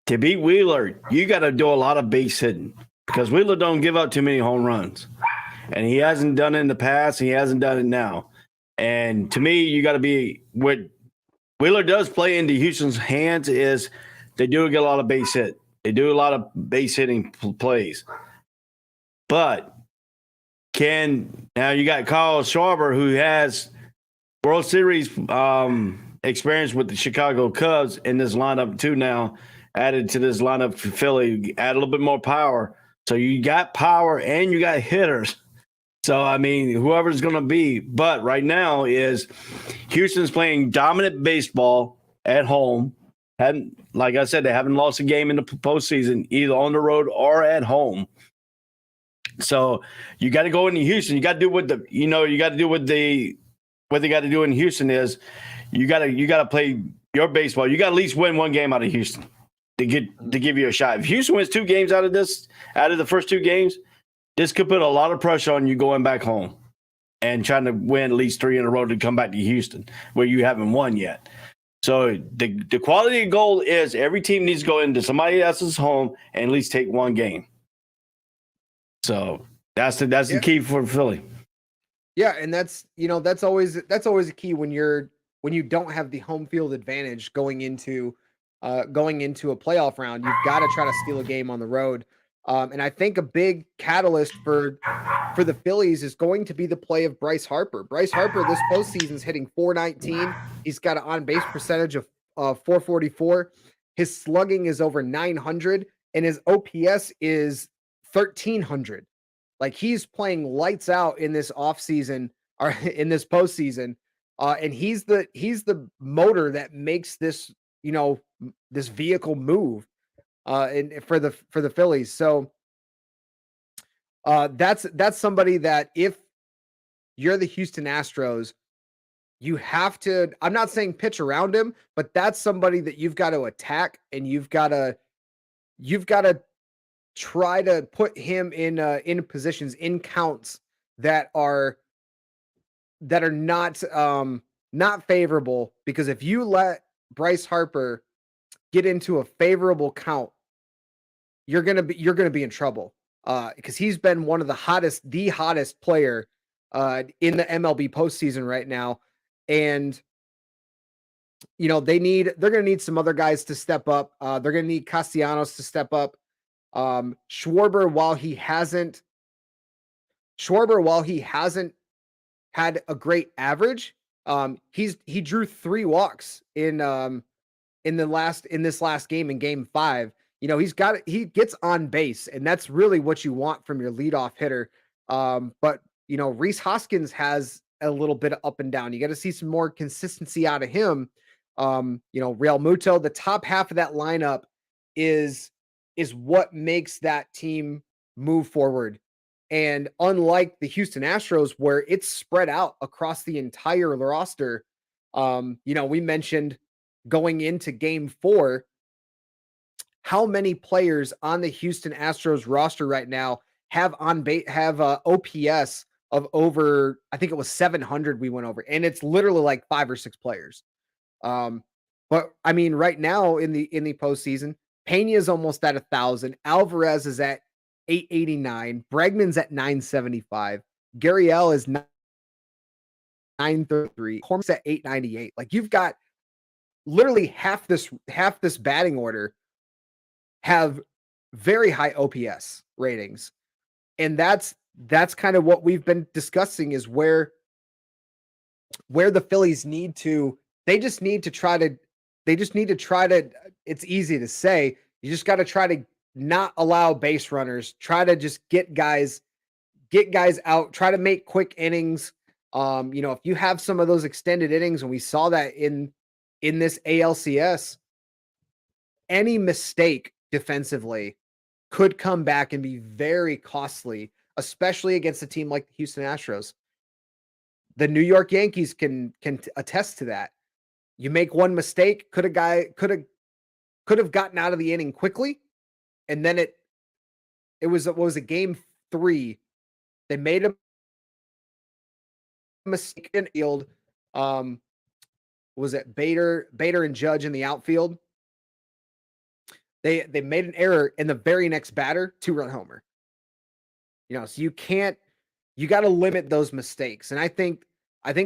To beat Wheeler, you got to do a lot of base hitting, because Wheeler don't give up too many home runs. And he hasn't done it in the past. He hasn't done it now. And to me, you got to be what Wheeler does play into Houston's hands is they do get a lot of base hit. They do a lot of base hitting plays. But now you got Kyle Schwarber, who has World Series experience with the Chicago Cubs in this lineup too now, added to this lineup for Philly, add a little bit more power. So you got power and you got hitters. So, I mean, whoever's going to be. But right now is Houston's playing dominant baseball at home. like I said, they haven't lost a game in the postseason, either on the road or at home. So you got to go into Houston. You got to do what what they got to do in Houston is you got to play your baseball. You got to at least win one game out of Houston to give you a shot. If Houston wins 2 games out of the first 2 games, this could put a lot of pressure on you going back home and trying to win at least 3 in a row to come back to Houston where you haven't won yet. So the quality of goal is every team needs to go into somebody else's home and at least take 1 game. So that's the key for Philly. Yeah, and that's always a key when you don't have the home field advantage going into a playoff round. You've got to try to steal a game on the road. And I think a big catalyst for the Phillies is going to be the play of Bryce Harper. Bryce Harper this postseason is hitting .419. He's got an on-base percentage of .444. His slugging is over .900, and his OPS is .1300. Like, he's playing lights out in this offseason or in this postseason. And he's the motor that makes this, this vehicle move for the Phillies. So that's somebody that if you're the Houston Astros, you have to, I'm not saying pitch around him, but that's somebody that you've got to attack, and you've got to try to put him in positions, in counts that are not favorable, because if you let Bryce Harper get into a favorable count, you're gonna be in trouble. Because he's been one of the hottest player in the MLB postseason right now. And they're gonna need some other guys to step up. They're gonna need Castellanos to step up. Schwarber, while he hasn't had a great average, he drew 3 walks in this last game, in game 5. He gets on base, and that's really what you want from your leadoff hitter. But Rhys Hoskins has a little bit of up and down. You got to see some more consistency out of him. Real Muto, the top half of that lineup is what makes that team move forward. And unlike the Houston Astros, where it's spread out across the entire roster, we mentioned going into game 4, how many players on the Houston Astros roster right now have OPS of over, I think it was 700 we went over, and it's literally like 5 or 6 players. But I mean, right now in the postseason, Pena is almost at 1,000. Alvarez is at 889. Bregman's at 975. Gurriel is 933. Corm's at 898. Like, you've got literally half this batting order have very high OPS ratings. And that's kind of what we've been discussing, is where the Phillies need to try to, it's easy to say, you just got to try to not allow base runners, try to just get guys out, try to make quick innings. If you have some of those extended innings, and we saw that in this ALCS, any mistake defensively could come back and be very costly, especially against a team like the Houston Astros. The New York Yankees can attest to that. You make one mistake, could have gotten out of the inning quickly, and then it was a game 3. They made a mistake in field. Was it Bader and Judge in the outfield? They made an error, in the very next batter, 2-run homer. So you got to limit those mistakes. And I think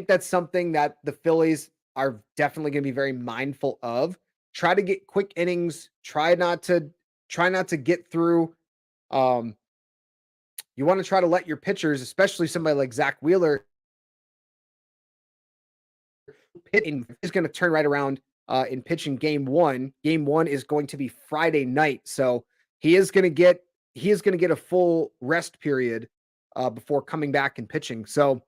that's something that the Phillies are definitely going to be very mindful of. Try to get quick innings, try not to get through. You want to try to let your pitchers, especially somebody like Zach Wheeler, is going to turn right around in pitching game 1. Game 1 is going to be Friday night. So he is going to get a full rest period before coming back and pitching. So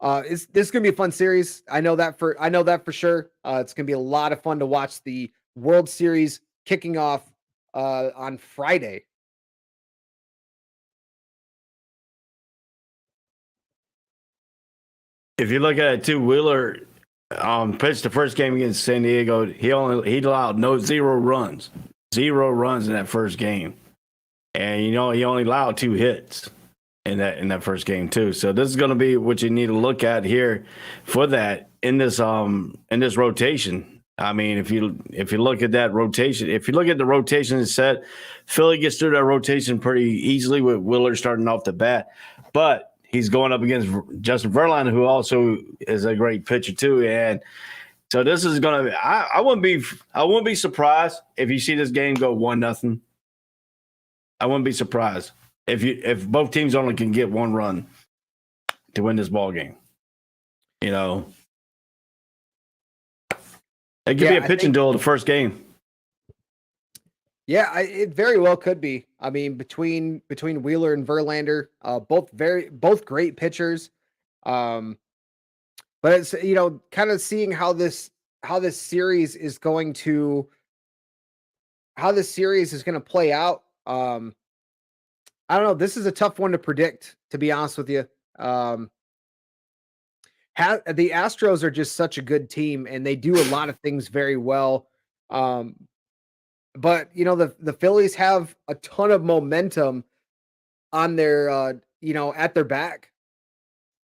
This is gonna be a fun series. I know that for sure. It's gonna be a lot of fun to watch the World Series kicking off on Friday. If you look at it too, Wheeler pitched the first game against San Diego. He allowed zero runs in that first game, and he only allowed 2 hits in that first game too. So this is going to be what you need to look at here for that in this rotation. I mean, if you look at that rotation, if you look at the rotation set, Philly gets through that rotation pretty easily with Wheeler starting off the bat, but he's going up against Justin Verlander, who also is a great pitcher too. And so this is going to be. I wouldn't be surprised if you see this game go 1-0. I wouldn't be surprised if both teams only can get 1 run to win this ball game. It could be a pitching duel the first game. Yeah, it very well could be. I mean, between Wheeler and Verlander, both great pitchers. But it's kind of seeing how this series is going to play out. I don't know. This is a tough one to predict, to be honest with you. The Astros are just such a good team, and they do a lot of things very well. But the Phillies have a ton of momentum on their at their back.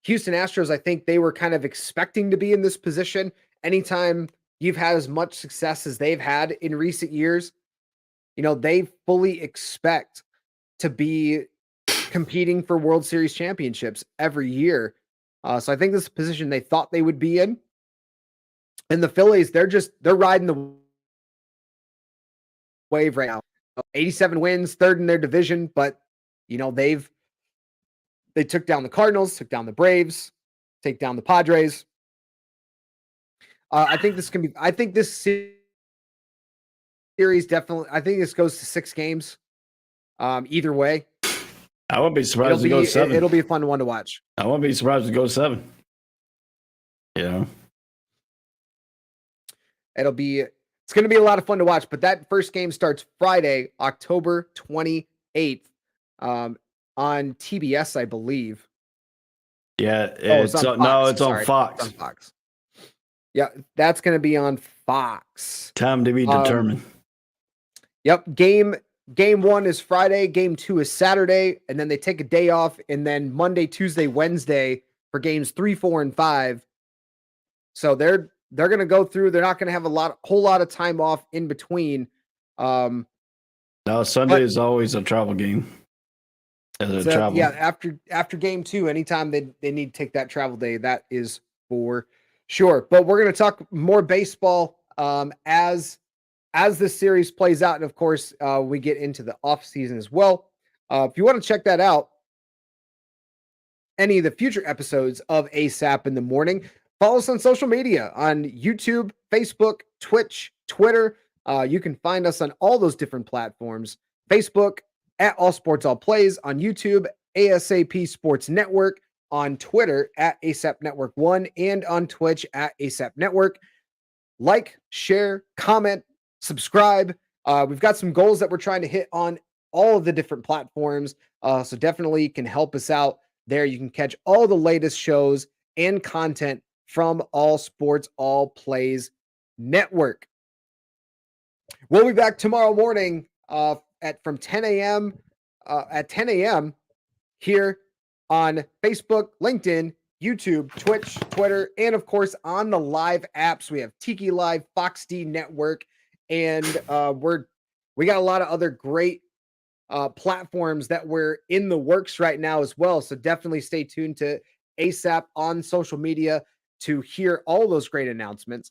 Houston Astros, I think they were kind of expecting to be in this position. Anytime you've had as much success as they've had in recent years, they fully expect to be competing for World Series championships every year. So I think this is a position they thought they would be in. And the Phillies, they're riding the wave right now. 87 wins, 3rd in their division, but they took down the Cardinals, took down the Braves, take down the Padres. I think this series definitely. I think this goes to 6 games. Either way, I wouldn't be surprised to go 7. It'll be a fun one to watch. I wouldn't be surprised to go 7. It's going to be a lot of fun to watch, but that first game starts Friday, October 28th, on TBS, I believe. Yeah, it's on Fox. It's on Fox. Yeah, that's going to be on Fox. Time to be determined. Yep, game 1 is Friday, game 2 is Saturday, and then they take a day off, and then Monday, Tuesday, Wednesday for games 3, 4, and 5. So they're going to go through. They're not going to have whole lot of time off in between. No, Sunday is always a travel game. Yeah, after game 2, anytime they need to take that travel day, that is for sure. But we're going to talk more baseball as this series plays out, and of course, we get into the off season as well. If you want to check that out, any of the future episodes of ASAP in the Morning, follow us on social media on YouTube, Facebook, Twitch, Twitter. You can find us on all those different platforms. Facebook at All Sports All Plays, on YouTube, ASAP Sports Network, on Twitter at ASAP Network 1, and on Twitch at ASAP Network. Like, share, comment, subscribe. We've got some goals that we're trying to hit on all of the different platforms. So definitely can help us out there. You can catch all the latest shows and content from All Sports All Plays Network. We'll be back tomorrow morning from 10 a.m. At 10 a.m. here on Facebook, LinkedIn, YouTube, Twitch, Twitter, and of course on the live apps. We have Tiki Live, Fox D Network, and we got a lot of other great platforms that we're in the works right now as well. So definitely stay tuned to ASAP on social media to hear all those great announcements.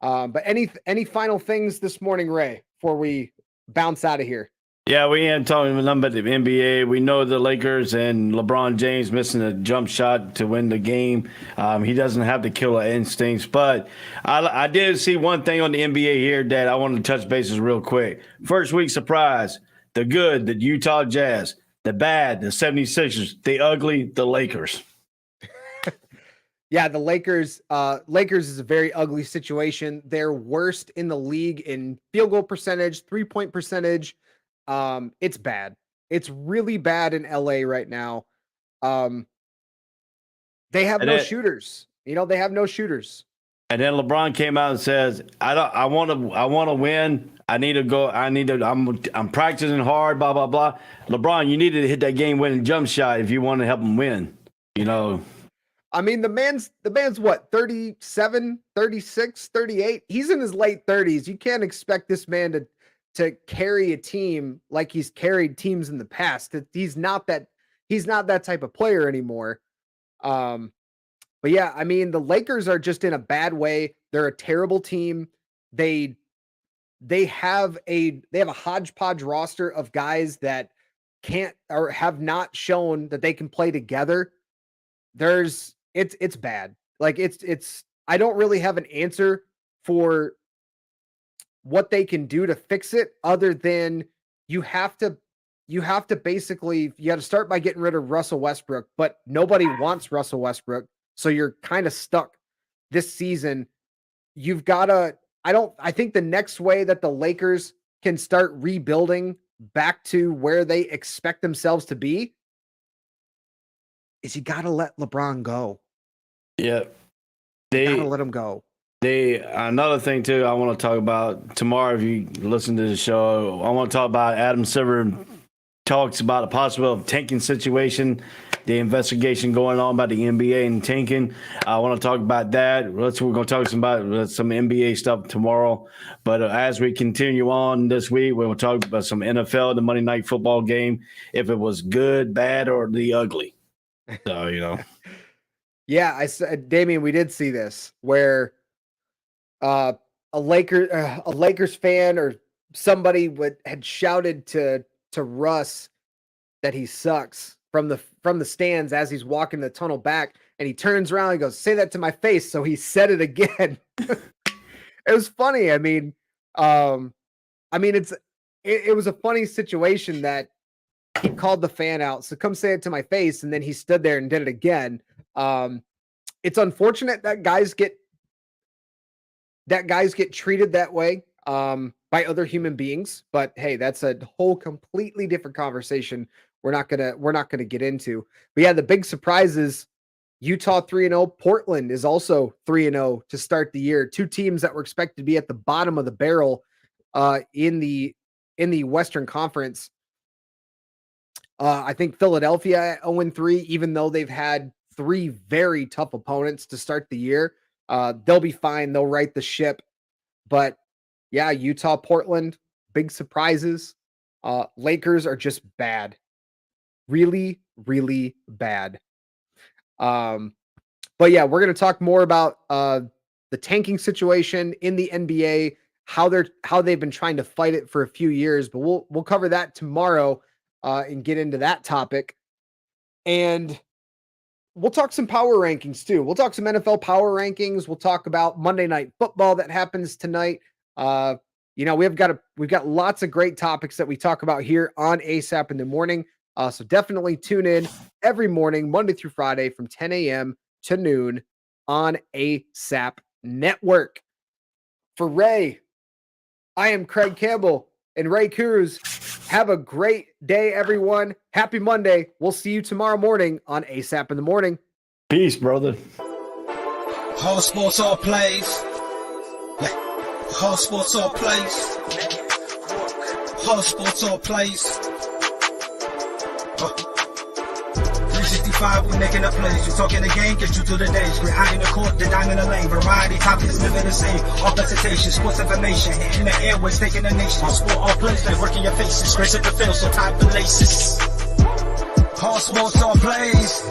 But any final things this morning, Ray, before we bounce out of here? Yeah, we ain't talking nothing about the NBA. We know the Lakers and LeBron James missing a jump shot to win the game. He doesn't have the killer instincts. But I did see one thing on the NBA here that I wanted to touch bases real quick. First week surprise, the good, the Utah Jazz, the bad, the 76ers, the ugly, the Lakers. Yeah, the Lakers is a very ugly situation. They're worst in the league in field goal percentage, 3-point percentage. It's bad. It's really bad in LA right now. They have no shooters. They have no shooters. And then LeBron came out and says, I want to win. I'm practicing hard, blah, blah, blah. LeBron, you need to hit that game winning jump shot if you want to help him win. I mean, the man's what, 37, 36, 38? He's in his late 30s. You can't expect this man to carry a team like he's carried teams in the past. He's not that type of player anymore. But yeah, I mean, the Lakers are just in a bad way. They're a terrible team. They have a hodgepodge roster of guys that can't or have not shown that they can play together. It's bad. Like it's I don't really have an answer for what they can do to fix it other than you have to basically start by getting rid of Russell Westbrook, but nobody wants Russell Westbrook. So you're kind of stuck this season. I think the next way that the Lakers can start rebuilding back to where they expect themselves to be is you got to let LeBron go. Yeah. You got to let him go. Another thing too, I want to talk about tomorrow. If you listen to the show, I want to talk about Adam Silver talks about a possible tanking situation, the investigation going on by the NBA and tanking. I want to talk about that. We're going to talk about some NBA stuff tomorrow. But as we continue on this week, we'll talk about some NFL, the Monday Night Football game, if it was good, bad, or the ugly. So, Yeah, I said, Damian, we did see this where a Lakers fan or somebody had shouted to Russ that he sucks from the stands as he's walking the tunnel back, and he turns around and goes, "Say that to my face." So he said it again. It was funny. I mean, it was a funny situation that he called the fan out. So come say it to my face, and then he stood there and did it again. It's unfortunate that guys get treated that way by other human beings, but hey, that's a whole completely different conversation we're not gonna get into. But yeah, the big surprise is Utah 3-0. Portland is also 3-0 to start the year. Two teams that were expected to be at the bottom of the barrel in the Western Conference. I think Philadelphia 0-3, even though they've had three very tough opponents to start the year. They'll be fine. They'll right the ship. But yeah, Utah, Portland, big surprises. Lakers are just bad. Really, really bad. But yeah, we're going to talk more about the tanking situation in the NBA, how they've been trying to fight it for a few years, but we'll cover that tomorrow and get into that topic. And we'll talk some power rankings too. We'll talk some NFL power rankings. We'll talk about Monday Night Football that happens tonight. We've got lots of great topics that we talk about here on ASAP in the morning. So definitely tune in every morning, Monday through Friday from 10 a.m. to noon on ASAP Network. For Ray, I am Craig Campbell and Ray Cruz. Have a great day, everyone. Happy Monday. We'll see you tomorrow morning on ASAP in the morning. Peace, brother. All sports, all plays. All sports, all plays. All sports, all plays. 365, we making a plays. You talking the game, get you to the days. We're high in the court, the dime in the lane. Variety topics, living the same. All presentation, sports information. In the airways, taking the nation. All sport, all plays, they working your faces. Grace at the field, so tie the laces. All sports, all plays.